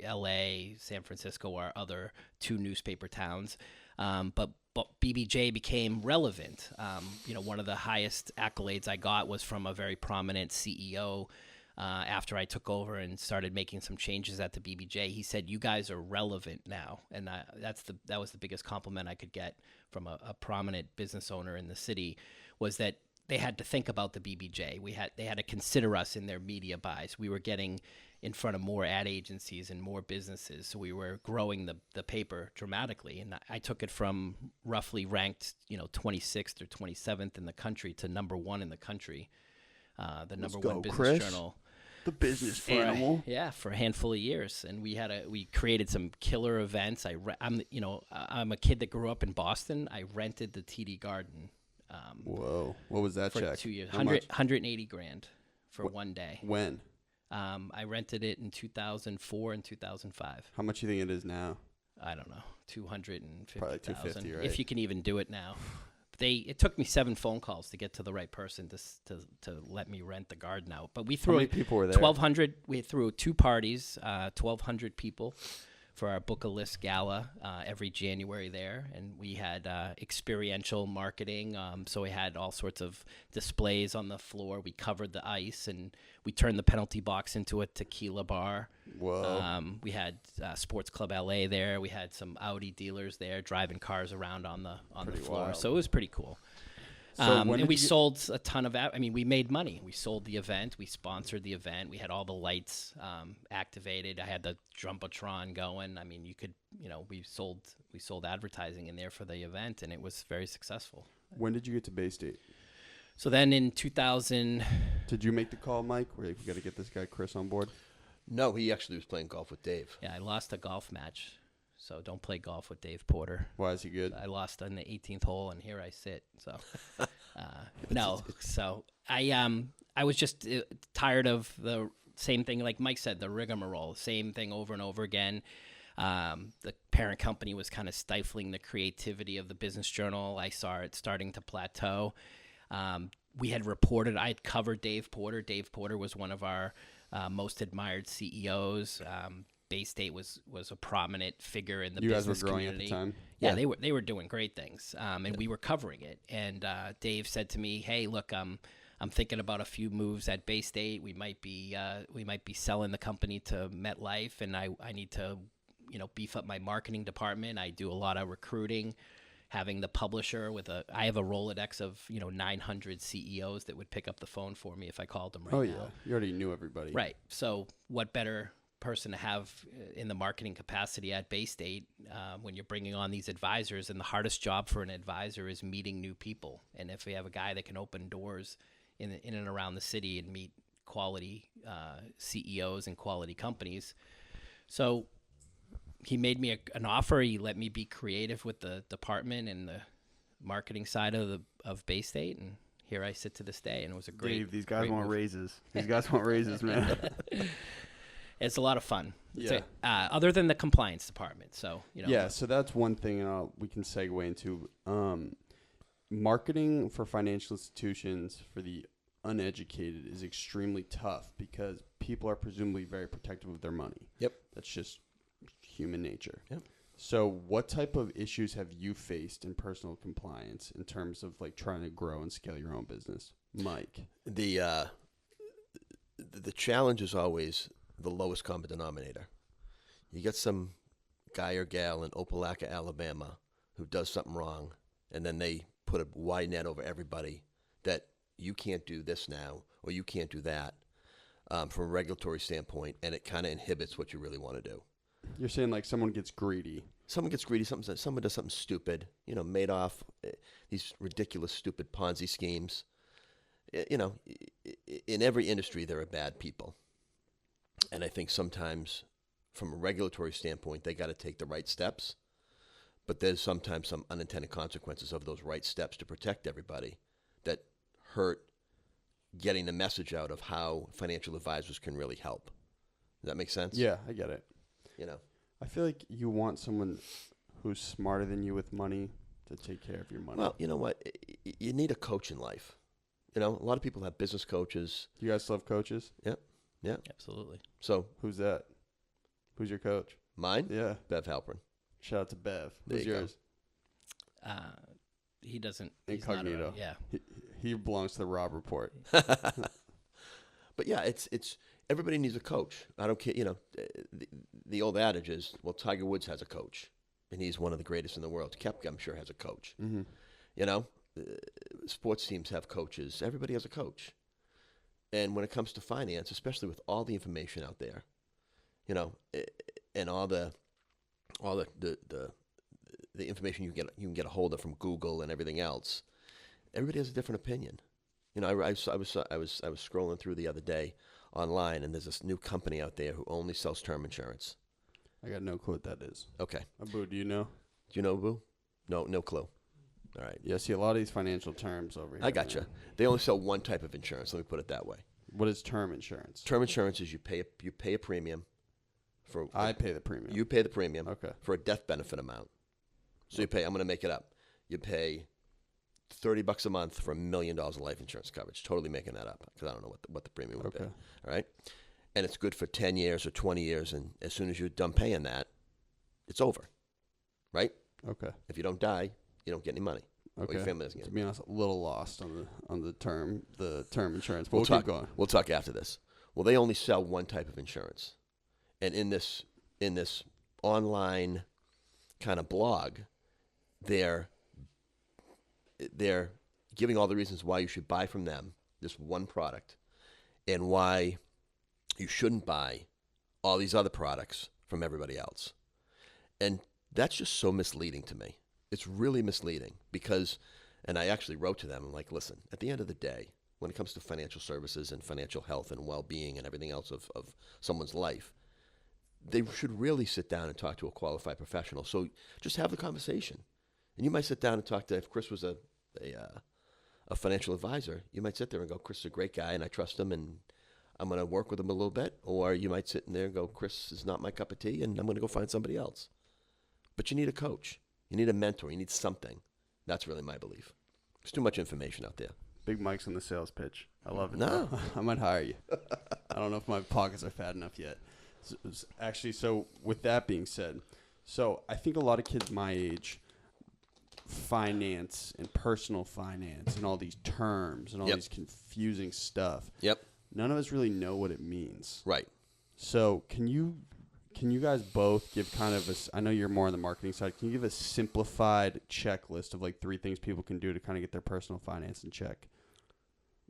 L.A., San Francisco are other 2 newspaper towns. But BBJ became relevant. One of the highest accolades I got was from a very prominent CEO after I took over and started making some changes at the BBJ. He said, "You guys are relevant now," and that was the biggest compliment I could get from a prominent business owner in the city, was that they had to think about the BBJ. They had to consider us in their media buys. We were getting in front of more ad agencies and more businesses, so we were growing the paper dramatically. And I took it from roughly ranked 26th or 27th in the country to number 1 in the country, the number 1 business Chris. journal. The business For animal. for a handful of years, and we created some killer events. I'm a kid that grew up in Boston. I rented the TD Garden. Whoa, what was that for check? 2 years, How much? 180 grand for one day. When? I rented it in 2004 and 2005. How much do you think it is now? I don't know, 250,000. Probably 250, right? If you can even do it now. It took me 7 phone calls to get to the right person to let me rent the garden out. But we threw How many people were there? 1,200. We threw 2 parties, 1,200 people for our Book a List gala every January there, and we had experiential marketing. So we had all sorts of displays on the floor. We covered the ice, and we turned the penalty box into a tequila bar. Whoa. We had Sports Club LA there. We had some Audi dealers there driving cars around on the floor. wild. So it was pretty cool. So when And did we you get- sold a ton of we made money. We sold the event. We sponsored the event. We had all the lights activated. I had the Jumbotron going. I mean, you could, we sold advertising in there for the event, and it was very successful. When did you get to Baystate? So then in 2000, Did you make the call, Mike? Where you got to get this guy Chris on board? No, he actually was playing golf with Dave. I lost a golf match. So don't play golf with Dave Porter. Why is he good? I lost on the 18th hole, and here I sit. So, no. So I was just tired of the same thing, like Mike said, the rigmarole, same thing over and over again. The parent company was kind of stifling the creativity of the business journal. I saw it starting to plateau. We had reported, I had covered Dave Porter. Dave Porter was one of our most admired CEOs. Baystate was a prominent figure in the You guys were business growing community. at the time? Yeah, they were doing great things, and we were covering it. And Dave said to me, "Hey, look, I'm I'm thinking about a few moves at Baystate. We might be selling the company to MetLife, and I need to, beef up my marketing department. I do a lot of recruiting, having the publisher I have a Rolodex of 900 CEOs that would pick up the phone for me if I called them right now. Oh yeah, you already knew everybody. Right. So what better person to have in the marketing capacity at Baystate when you're bringing on these advisors? And the hardest job for an advisor is meeting new people. And if we have a guy that can open doors in and around the city and meet quality CEOs and quality companies. So he made me an offer. He let me be creative with the department and the marketing side of Baystate, and here I sit to this day. And it was a great. Dave, these guys great want move. raises. These guys want raises, man. It's a lot of fun. Yeah. Other than the compliance department, so Yeah, so that's one thing we can segue into. Marketing for financial institutions for the uneducated is extremely tough because people are presumably very protective of their money. Yep. That's just human nature. Yep. So what type of issues have you faced in personal compliance in terms of like trying to grow and scale your own business? Mike. The challenge is always the lowest common denominator. You get some guy or gal in Opelika, Alabama who does something wrong, and then they put a wide net over everybody that you can't do this now or you can't do that from a regulatory standpoint, and it kind of inhibits what you really want to do. You're saying like someone gets greedy. Someone gets greedy. Someone does something stupid. Madoff, these ridiculous, stupid Ponzi schemes. In every industry there are bad people, and I think sometimes, from a regulatory standpoint, they got to take the right steps. But there's sometimes some unintended consequences of those right steps to protect everybody that hurt getting the message out of how financial advisors can really help. Does that make sense? Yeah, I get it. You know, I feel like you want someone who's smarter than you with money to take care of your money. well, you know what? You need a coach in life. A lot of people have business coaches. You guys still have coaches? Yeah. absolutely. So Who's that? Who's your coach? mine, Yeah. Bev Halpern. Shout out to Bev. There Who's you go. yours? He doesn't. He's not Incognito. around. Yeah. He belongs to the Rob Report. But yeah, it's everybody needs a coach. I don't care. The old adage is, well, Tiger Woods has a coach, and he's one of the greatest in the world. Koepka, I'm sure, has a coach. Mm-hmm. Sports teams have coaches. Everybody has a coach. And when it comes to finance, especially with all the information out there, and all the information you can get a hold of from Google and everything else, everybody has a different opinion. I was scrolling through the other day online, and there's this new company out there who only sells term insurance. I got no clue what that is. Okay. Abu, do you know? Do you know, Boo? No clue. All right. Yeah, see a lot of these financial terms over here. I gotcha. They only sell one type of insurance. Let me put it that way. What is term insurance? Term insurance is you pay a premium for. I pay the premium. You pay the premium. Okay. For a death benefit amount. So you pay. I'm going to make it up. You pay $30 a month for $1 million in life insurance coverage. Totally making that up because I don't know what the premium would be. All right. And it's good for 10 years or 20 years, and as soon as you're done paying that, it's over. Right? Okay. If you don't die, you don't get any money. Or Okay. your family doesn't get To any be honest, a little lost on the term insurance. But We'll we'll talk, keep going. We'll talk after this. Well, they only sell one type of insurance, and in this online kind of blog, they're giving all the reasons why you should buy from them this one product, and why you shouldn't buy all these other products from everybody else, and that's just so misleading to me. It's really misleading because, and I actually wrote to them, I'm like, listen, at the end of the day, when it comes to financial services and financial health and well-being and everything else of someone's life, they should really sit down and talk to a qualified professional. So just have the conversation. And you might sit down and talk to, if Chris was a financial advisor, you might sit there and go, Chris is a great guy and I trust him and I'm going to work with him a little bit. Or you might sit in there and go, Chris is not my cup of tea and I'm going to go find somebody else. But you need a coach. You need a mentor. You need something. That's really my belief. There's too much information out there. Big Mike's on the sales pitch. I love it. No. I might hire you. I don't know if my pockets are fat enough yet. So with that being said, so I think a lot of kids my age finance and personal finance and all these terms and all these confusing stuff. Yep. None of us really know what it means. Right. So can you guys both give kind of I know you're more on the marketing side. Can you give a simplified checklist of like 3 things people can do to kind of get their personal finance in check?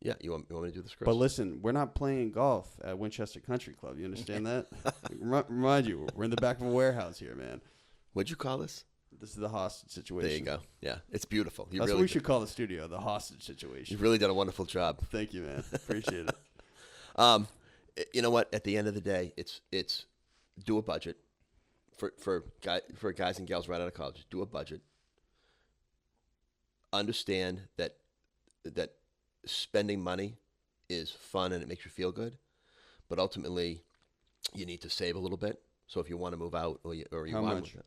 Yeah. You want me to do this, Chris? But listen, we're not playing golf at Winchester Country Club. You understand that? Remind you, we're in the back of a warehouse here, man. What'd you call this? This is the hostage situation. There you go. Yeah. It's beautiful. That's what we should call the studio, the hostage situation. You've really done a wonderful job. Thank you, man. Appreciate it. You know what? At the end of the day, it's do a budget for guys and gals right out of college. Do a budget. Understand that spending money is fun and it makes you feel good, but ultimately, you need to save a little bit. So if you want to move out or you How want much? to,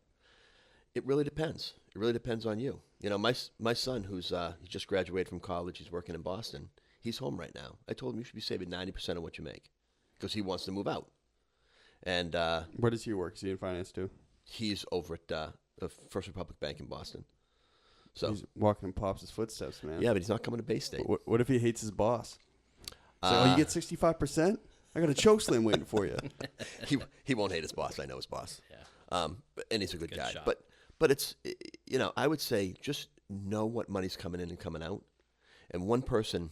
it really depends. It really depends on you. You know, my son, who's he just graduated from college, he's working in Boston. He's home right now. I told him you should be saving 90% of what you make because he wants to move out. And where does he work? Is he in finance too? he's over at the First Republic Bank in Boston. So He's walking in Pops' footsteps, man. yeah, but he's not coming to Baystate. What if he hates his boss? So you get 65%? I got a choke slam waiting for you. He won't hate his boss. I know his boss. Yeah. And he's a good guy. shot. But it's, you know, I would say just know what money's coming in and coming out. And one person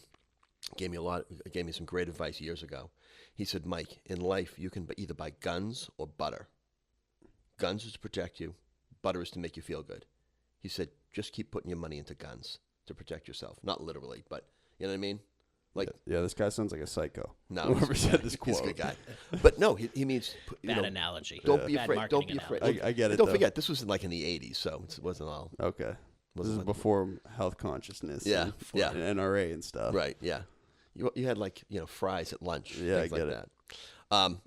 gave me some great advice years ago. He said, Mike, in life you can either buy guns or butter. Guns is to protect you. Butter is to make you feel good. He said, just keep putting your money into guns to protect yourself. Not literally, but you know what I mean? Like, Yeah, this guy sounds like a psycho. no, Whoever said this quote. he's a good guy. But no, he means Bad analogy. Don't be Bad afraid. Don't be marketing afraid. analogy. I get it, Don't though. forget, this was like in the 80s, so it wasn't all. Okay. This is like- before health consciousness. Yeah, and, yeah. and NRA and stuff. Right, yeah. You had like, fries at lunch. Yeah, things I get like it. that.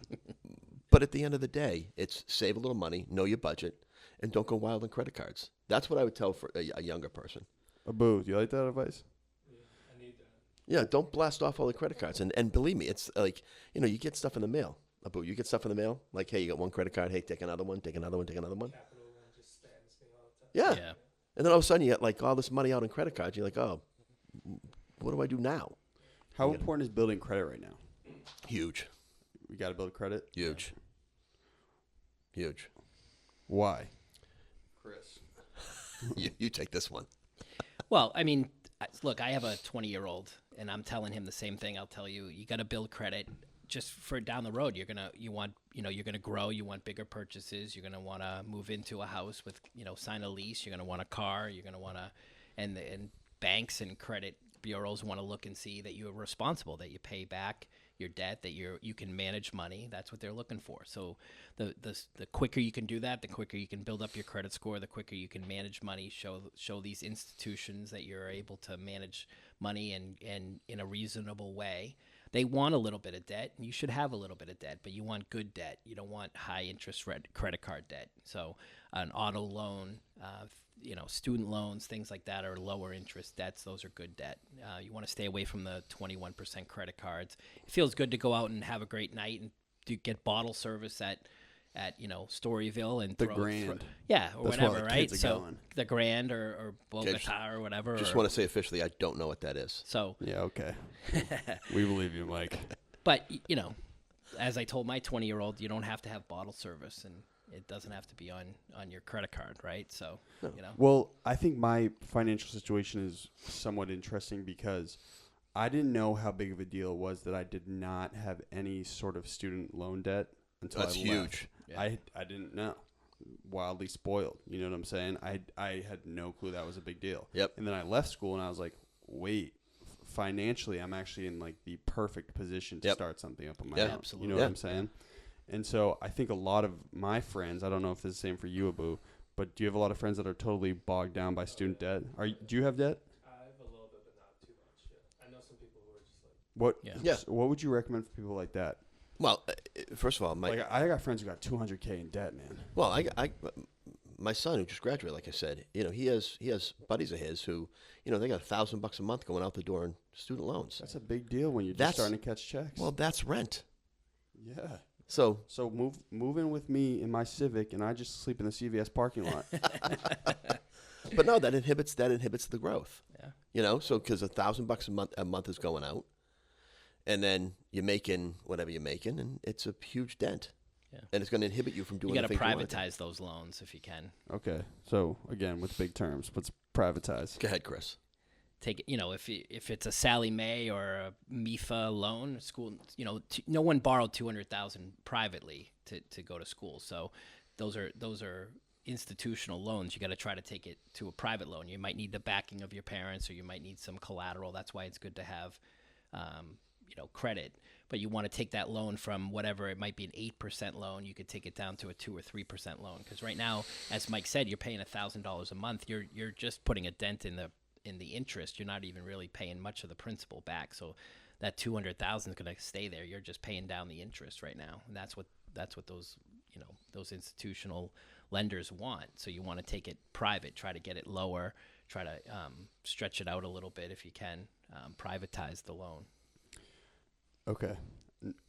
But at the end of the day, it's save a little money, know your budget, and don't go wild on credit cards. That's what I would tell for a younger person. Abu, do you like that advice? I need that. Yeah, don't blast off all the credit cards. And believe me, it's like, you get stuff in the mail. Abu, you get stuff in the mail? Like, hey, you got one credit card. Hey, take another one, take another one, take another one. Capital One just spams me all the time. Yeah. Yeah. And then all of a sudden, you got like all this money out on credit cards. You're like, oh, what do I do now? How important is building credit right now? Huge. We got to build credit? Huge. Huge. Why? Chris. You take this one. Well, I mean, look, I have a 20-year-old, and I'm telling him the same thing. I'll tell you, you got to build credit just for down the road. You're gonna grow. You want bigger purchases. You're gonna want to move into a house with, sign a lease. You're gonna want a car. You're gonna want to, and banks and credit bureaus want to look and see that you're responsible, that you pay back your debt, that you can manage money. That's what they're looking for. So the quicker you can do that, the quicker you can build up your credit score, the quicker you can manage money, show these institutions that you're able to manage money and in a reasonable way. They want a little bit of debt, and you should have a little bit of debt, but you want good debt. You don't want high interest credit card debt. So an auto loan, student loans, things like that are lower interest debts. Those are good debt. You want to stay away from the 21% credit cards. It feels good to go out and have a great night and get bottle service at Storyville and The throw, Grand. or That's where whatever, the right? kids are So going. the Grand or Bogota or whatever. Just want to say officially, I don't know what that is. So, Yeah, okay. We believe you, Mike. but as I told my 20-year-old, you don't have to have bottle service, and it doesn't have to be on your credit card, right? So, Well, I think my financial situation is somewhat interesting because I didn't know how big of a deal it was that I did not have any sort of student loan debt until That's I left. huge. Yeah. I didn't know. Wildly spoiled. You know what I'm saying? I had no clue that was a big deal. Yep. And then I left school and I was like, wait, financially, I'm actually in like the perfect position to Yep. start something up on my Yeah. own. Absolutely. You know what Yeah. I'm saying? And so I think a lot of my friends, I don't know if it's the same for you, Abu, but do you have a lot of friends that are totally bogged down by student debt? Do you have debt? I have a little bit, but not too much. Yeah. I know some people who are just like, What? Yeah. So what would you recommend for people like that? Well, first of all, Like I got friends who got $200K in debt, man. my son who just graduated, like I said, he has buddies of his who, they got $1,000 a month going out the door in student loans. That's a big deal when you're just That's- starting to catch checks. Well, that's rent. yeah. So So move in with me in my Civic, and I just sleep in the CVS parking lot. But no, that inhibits the growth. Yeah. You know, so because $1,000 a month is going out, and then you're making whatever you're making, and it's a huge dent. Yeah. And it's going to inhibit you from doing. You got to the things you wanna do. privatize those loans if you can. Okay. So again, with big terms, let's privatize. Go ahead, Chris. Take it, if it's a Sally Mae or a MIFA loan, school, no one borrowed $200,000 privately to go to school. So those are institutional loans. You got to try to take it to a private loan. You might need the backing of your parents, or you might need some collateral. That's why it's good to have, credit. But you want to take that loan from whatever it might be, an 8% loan. You could take it down to a 2 or 3% loan. Because right now, as Mike said, you're paying $1,000 a month. You're just putting a dent in the interest. You're not even really paying much of the principal back. So that $200,000 is going to stay there. You're just paying down the interest right now, and that's what those institutional lenders want. So you want to take it private, try to get it lower, try to stretch it out a little bit if you can, privatize the loan. Okay.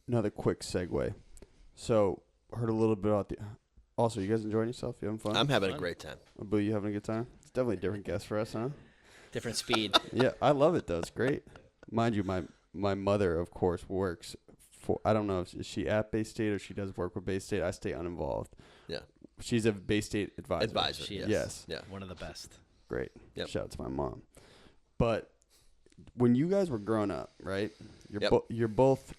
Another quick segue. So heard a little bit about Also, you guys enjoying yourself? You having fun? I'm having a great time. Boo, you having a good time? It's definitely a different guest for us, huh? Different speed. Yeah, I love it though. It's great. Mind you, my mother, of course, works for. I don't know if is she at Baystate or she does work with Baystate. I stay uninvolved. Yeah. She's a Baystate advisor. She is. Yes. Yeah. One of the best. Great. Yep. Shout out to my mom. But when you guys were growing up, right? You're both.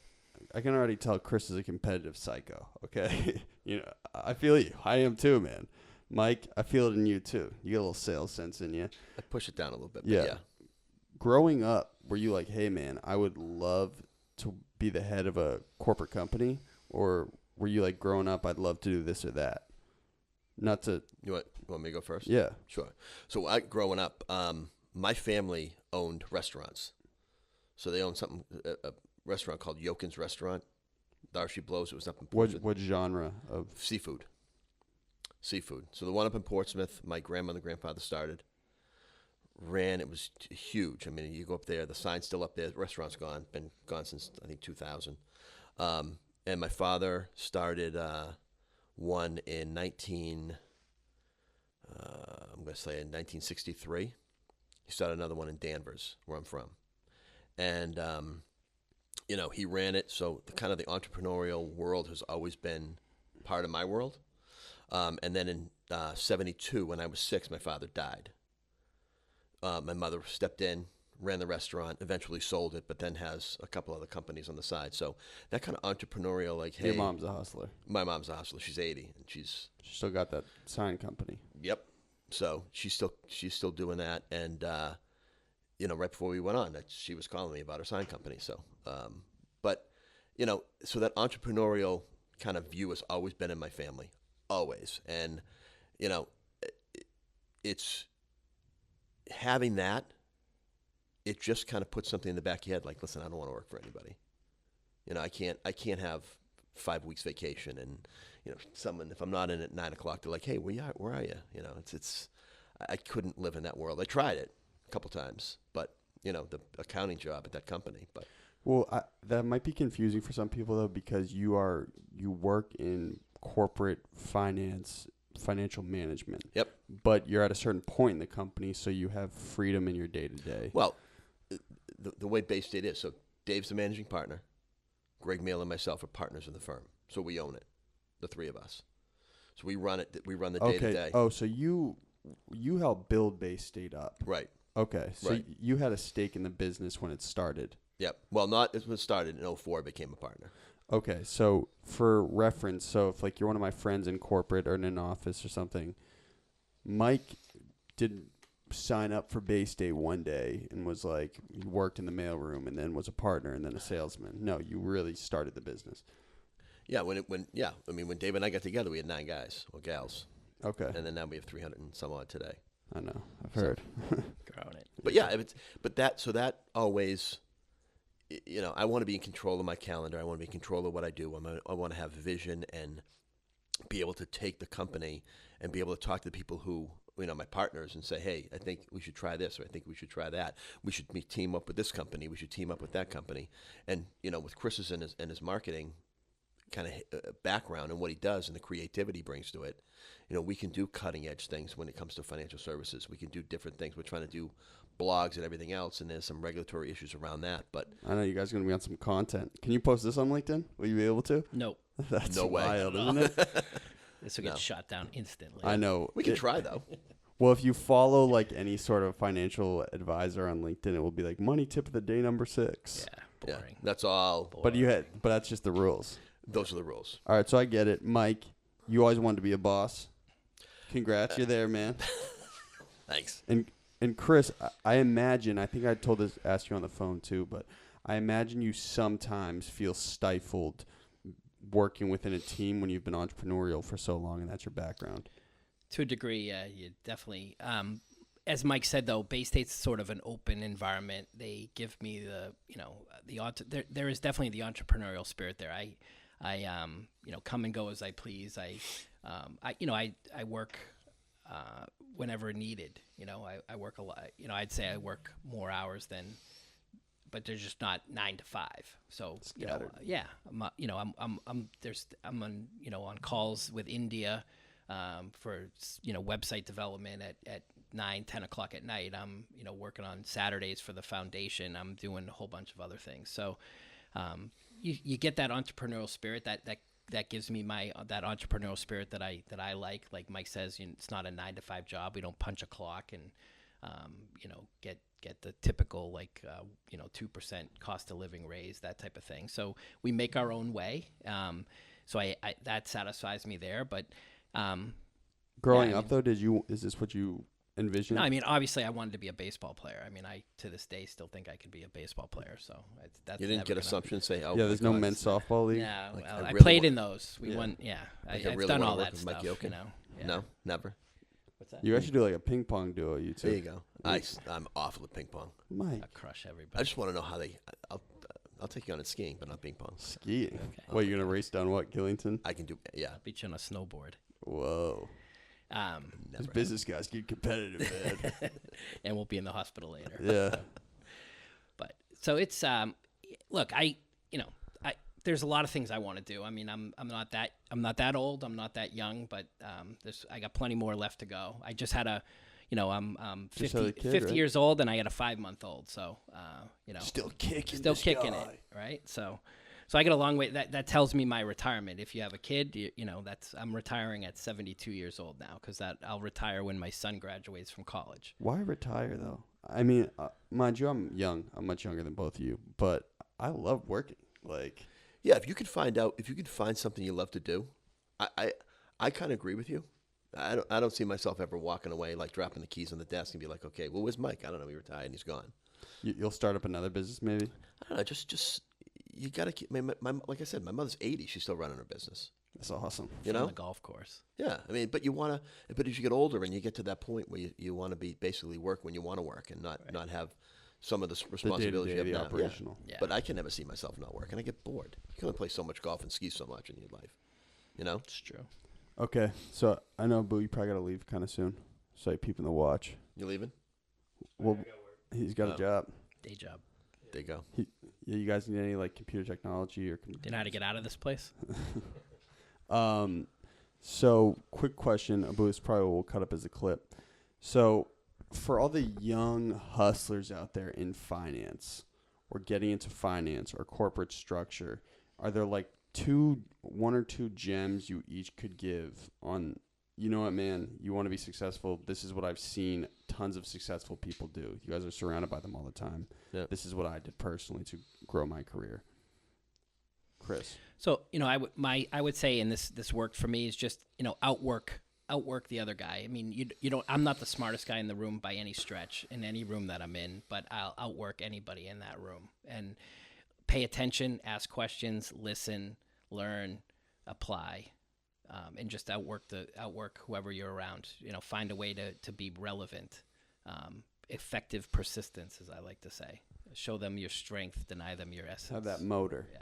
I can already tell Chris is a competitive psycho. Okay. I feel you. I am too, man. Mike, I feel it in you too. You got a little sales sense in you. I push it down a little bit. But Yeah. Growing up, were you like, hey, man, I would love to be the head of a corporate company? Or were you like, growing up, I'd love to do this or that? Not to. You want me to go first? Yeah. Sure. So growing up, my family owned restaurants. So they owned a restaurant called Yoken's Restaurant. Darcy Blows. It was up in Portsmouth. What genre of? Seafood. So the one up in Portsmouth, my grandmother and grandfather started. Ran. It was huge. I mean, you go up there, the sign's still up there. The restaurant's gone. Been gone since, I think, 2000. And my father started one in 1963. He started another one in Danvers, where I'm from. And, he ran it. So the entrepreneurial world has always been part of my world. And then in 72, when I was 6, my father died. My mother stepped in, ran the restaurant, eventually sold it, but then has a couple other companies on the side. So that kind of entrepreneurial, like, hey. Your mom's a hustler. My mom's a hustler. She's 80, and She still got that sign company. Yep. So she's still doing that, and right before we went on, she was calling me about her sign company. So, so that entrepreneurial kind of view has always been in my family, always, and it's having that. It just kind of puts something in the back of your head, like, listen, I don't want to work for anybody. I can't have 5 weeks vacation, and someone, if I'm not in at 9 o'clock, they're like, hey, where are you? I couldn't live in that world. I tried it a couple times, but the accounting job at that company. But that might be confusing for some people though, because you work in corporate finance, financial management. Yep. But you're at a certain point in the company, so you have freedom in your day to day. Well, the way Baystate is, so Dave's the managing partner. Greg Mail and myself are partners in the firm, so we own it, the three of us. So we run it. We run the day to day. Oh, so you helped build Baystate up. Right. Okay. So Right. you had a stake in the business when it started. Yep. Well, not when it started in 2004. I became a partner. Okay. So for reference, if like you're one of my friends in corporate or in an office or something, Mike didn't sign up for Baystate one day and was like, he worked in the mailroom and then was a partner and then a salesman. No, you really started the business. Yeah. When Dave and I got together, we had 9 guys or gals. Okay. And then now we have 300 and some odd today. I know. I've heard. Growing it. But yeah, that always, I want to be in control of my calendar. I want to be in control of what I do. I want to have vision and be able to take the company and be able to talk to the people who, my partners, and say, hey, I think we should try this, or I think we should try that. We should team up with this company. We should team up with that company. And, with Chris's and his marketing, kind of background and what he does and the creativity he brings to it, we can do cutting edge things when it comes to financial services. We can do different things. We're trying to do blogs and everything else, and there's some regulatory issues around that. But I know you guys are going to be on some content. Can you post this on LinkedIn? Will you be able to? Nope. That's No way. wild, isn't it? This will get shot down instantly. I know. we can try, though. Well, if you follow like any sort of financial advisor on LinkedIn, it will be like money tip of the day number 6. Yeah, boring. Yeah, that's all. Boring. But that's just the rules. Those are the rules. All right, so I get it. Mike, you always wanted to be a boss. Congrats, you're there, man. Thanks. And Chris, I imagine, I think I asked you on the phone too, but I imagine you sometimes feel stifled working within a team when you've been entrepreneurial for so long and that's your background. To a degree, you definitely. As Mike said, though, Baystate's sort of an open environment. They give me there is definitely the entrepreneurial spirit there. I come and go as I please. I work whenever needed. I work a lot. I'd say I work more hours than, but they're just not 9 to 5. So I'm on calls with India for website development at 9-10 o'clock at night. I'm working on Saturdays for the foundation. I'm doing a whole bunch of other things. So you get that entrepreneurial spirit that gives me that entrepreneurial spirit that I like. Like Mike says, it's not a 9 to 5 job. We don't punch a clock and get the typical 2% cost of living raise, that type of thing. So we make our own way. So I that satisfies me there. But growing up though, is this what you envisioned? No, I mean, obviously I wanted to be a baseball player. I mean, I to this day still think I could be a baseball player. So that's you didn't get assumption say, oh, yeah, there's no men's softball league. Yeah, Like, well, I really played want- in those. We won. Yeah, Like, I've really done wanna all work that with stuff. Mike Yoken? Yeah. No, never. What's that? You guys should do like a ping pong duo, you two. There you go. I'm awful at ping pong. Mike, I crush I everybody. just want to know how I'll take you on at skiing, but not ping pong. skiing. What, you're going to race down what, Killington? I can do, yeah. Beat you on a snowboard. Whoa. These Never. business guys get competitive, man. And we'll be in the hospital later. Yeah. But so it's look, there's a lot of things I want to do. I mean, I'm not that old, I'm not that young, but I got plenty more left to go. I just had I'm 50, kid, 50 right? years old and I had a 5-month-old, so Still kicking it, right? So I got a long way. That tells me my retirement. If you have a kid, I'm retiring at 72 years old now because I'll retire when my son graduates from college. Why retire, though? I mean, mind you, I'm young. I'm much younger than both of you, but I love working. Like, Yeah, if you could find something you love to do, I kind of agree with you. I don't see myself ever walking away, like dropping the keys on the desk and be like, okay, well, where's Mike? I don't know. He retired and he's gone. you'll start up another business, maybe? I don't know. Just you got to keep. My like I said, my mother's 80. She's still running her business. That's awesome. You From know, the golf course. yeah. I mean, but as you get older and you get to that point where you want to be basically work when you want to work and not have some of the responsibilities day-to-day, you the have now. operational. Yeah. But I can never see myself not working. I get bored. You can only play so much golf and ski so much in your life. You know? It's true. Okay, so I know, Boo, you probably got to leave kind of soon. So you're peeping the watch. You leaving? Well, he's got a job. Day job. There you go. Yeah, you guys need any like computer technology or? Do you know how to get out of this place? So quick question, Abu, this probably will cut up as a clip. So for all the young hustlers out there in finance or getting into finance or corporate structure, are there like one or two gems you each could give on, you know what, man, you want to be successful. This is what I've seen tons of successful people do. You guys are surrounded by them all the time. Yeah. This is what I did personally to grow my career. Chris. So, I would say, and this worked for me, is just, outwork the other guy. I mean, I'm not the smartest guy in the room by any stretch in any room that I'm in, but I'll outwork anybody in that room and pay attention, ask questions, listen, learn, apply, and just outwork whoever you're around. Find a way to be relevant, effective persistence, as I like to say. Show them your strength, deny them your essence. Have that motor. Yeah.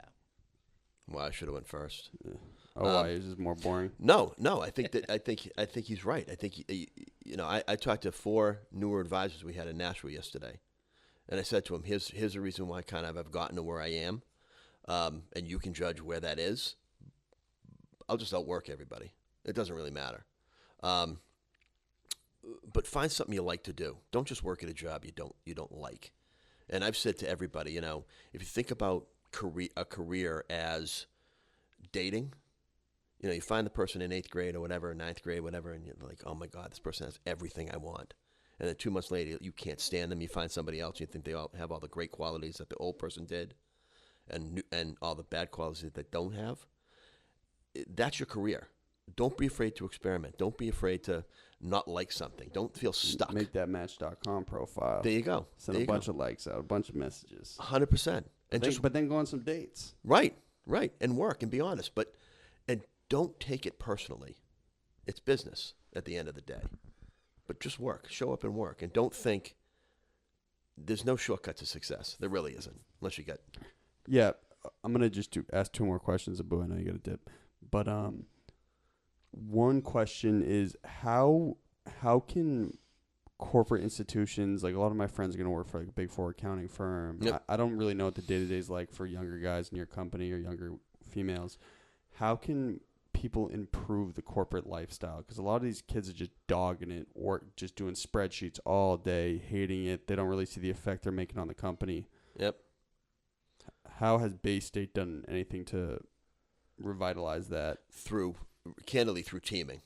Well, I should have went first. Yeah. Oh, why? Is this more boring? No. I think he's right. I think I talked to 4 newer advisors we had in Nashville yesterday, and I said to him, "Here's the reason why kind of I've gotten to where I am, and you can judge where that is. I'll just outwork everybody. It doesn't really matter. But find something you like to do. Don't just work at a job you don't like. And I've said to everybody, you know, if you think about a career as dating, you know, you find the person in 8th grade or whatever, 9th grade, whatever, and you're like, oh my God, this person has everything I want. And then 2 months later, you can't stand them. You find somebody else. You think they all have all the great qualities that the old person did, and all the bad qualities that they don't have. That's your career. Don't be afraid to experiment. Don't be afraid to not like something. Don't feel stuck. Make that Match.com profile. There you go. Send a bunch of likes out, a bunch of messages. 100%. But then go on some dates. Right, and work and be honest. And don't take it personally. It's business at the end of the day. But just work. Show up and work. And don't think there's no shortcut to success. There really isn't, unless you get. Yeah, I'm gonna just ask 2 more questions, Abu. I know you got a dip, but one question is how can corporate institutions, like a lot of my friends are going to work for like a big 4 accounting firm. Yep. I don't really know what the day-to-day is like for younger guys in your company or younger females. How can people improve the corporate lifestyle? Because a lot of these kids are just dogging it or just doing spreadsheets all day, hating it. They don't really see the effect they're making on the company. Yep. How has Baystate done anything to revitalize that? Candidly, through teaming.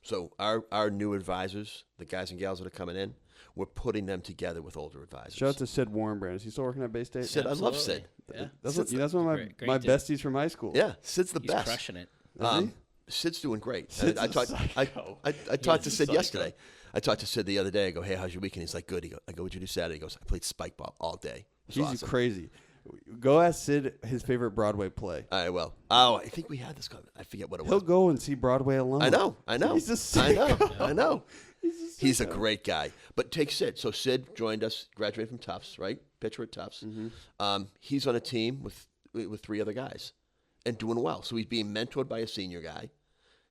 So our new advisors, the guys and gals that are coming in, we're putting them together with older advisors. Shout out to Sid Warrenbrand. Is he still working at Baystate? Sid, I love Sid. Yeah. That's one of my besties from high school. Yeah, Sid's the He's best. crushing it. Sid's doing great. Sid's I talked to Sid psycho. yesterday. I talked to Sid the other day. I go, hey, how's your weekend? He's like, good. I go, what'd you do Saturday? He goes, I played spike ball all day. He's awesome. crazy. Go ask Sid his favorite Broadway play. I will. Oh, I think we had this. I forget what it was. He'll go and see Broadway alone. I know. He's a psycho. I know. He's a psycho. great guy. But take Sid. So Sid joined us, graduated from Tufts, right? Pitcher at Tufts. Mm-hmm. He's on a team with 3 other guys and doing well. So he's being mentored by a senior guy,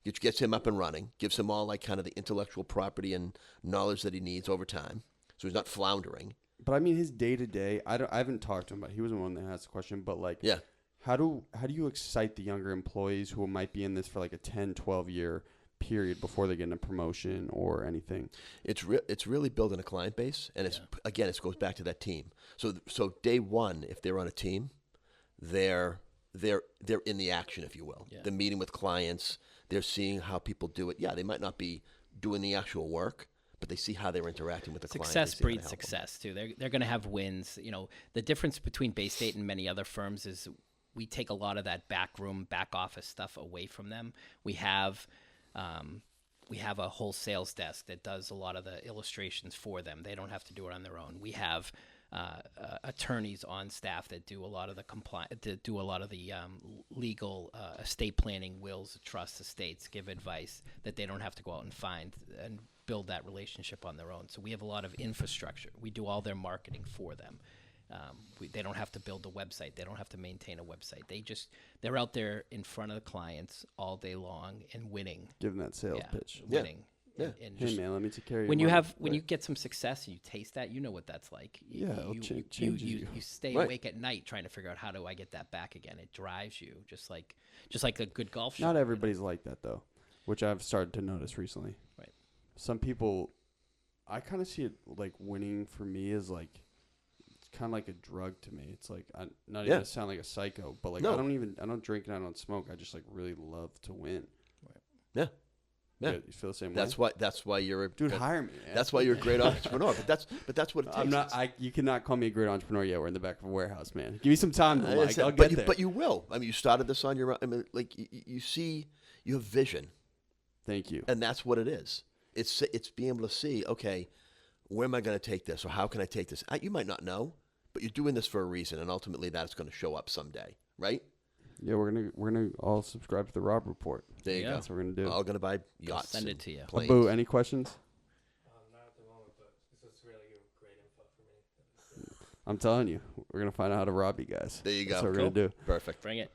which gets him up and running, gives him all like kind of the intellectual property and knowledge that he needs over time. So he's not floundering. But I mean, his day to day. I haven't talked to him about. He was the one that asked the question. But like, Yeah. how do you excite the younger employees who might be in this for like a 10, 12 year period before they get a promotion or anything? It's really building a client base, and it goes back to that team. So day one, if they're on a team, they're in the action, if you will. Yeah. They're meeting with clients. They're seeing how people do it. Yeah, they might not be doing the actual work, but they see how they're interacting with the client. Success They see how to breeds help them. success too. They're going to have wins. You know, the difference between Baystate and many other firms is we take a lot of that back office stuff away from them. We have a whole sales desk that does a lot of the illustrations for them. They don't have to do it on their own. We have attorneys on staff that do a lot of the legal estate planning, wills, trusts, estates, give advice that they don't have to go out and find and build that relationship on their own. So we have a lot of infrastructure. We do all their marketing for them. They don't have to build a website. They don't have to maintain a website. They're out there in front of the clients all day long and winning. Give them that sales pitch. Winning. Yeah. And Hey just, man, let me take care of you. when you get some success and you taste that, you know what that's like. It'll changes you. You stay Right. awake at night trying to figure out how do I get that back again. It drives you just like a good golf shot. Not everybody's like that though, which I've started to notice recently. Right. Some people, I kind of see it like winning for me is like, it's kind of like a drug to me. It's like, I'm not even to sound like a psycho, but like No. I don't drink and I don't smoke. I just like really love to win. Yeah. Yeah. You feel the same way? That's why you're a Dude, hire me, man. That's why you're a great entrepreneur. But that's what it takes. I'm not. You cannot call me a great entrepreneur yet. We're in the back of a warehouse, man. Give me some time, I Mike. I'll but get you, there. But you will. I mean, you started this on your own. I mean, like you have vision, Thank you. and that's what it is. It's being able to see. Okay, where am I going to take this, or how can I take this? You might not know, but you're doing this for a reason, and ultimately that's going to show up someday, right? Yeah, we're gonna all subscribe to the Rob Report. There you go. That's what we're gonna do. All going to buy yachts. Send it and to you. planes. Abu, any questions? Not at the moment, but this is really great info for me. I'm telling you, we're gonna find out how to rob you guys. There you go. That's what we're Cool. gonna do. Perfect. Bring it.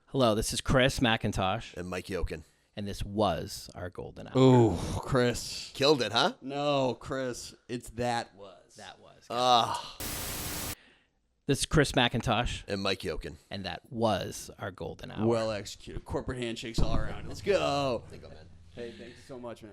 Hello, this is Chris McIntosh, And Mike Yoken and this was our golden hour. Oh, Chris. killed it, huh? No, Chris. It's that was. That was. Ah. This is Chris McIntosh, And Mike Yoken. and that was our golden hour. Well executed. Corporate handshakes all around. Let's go. There you go, man. Hey, thank you so much, man.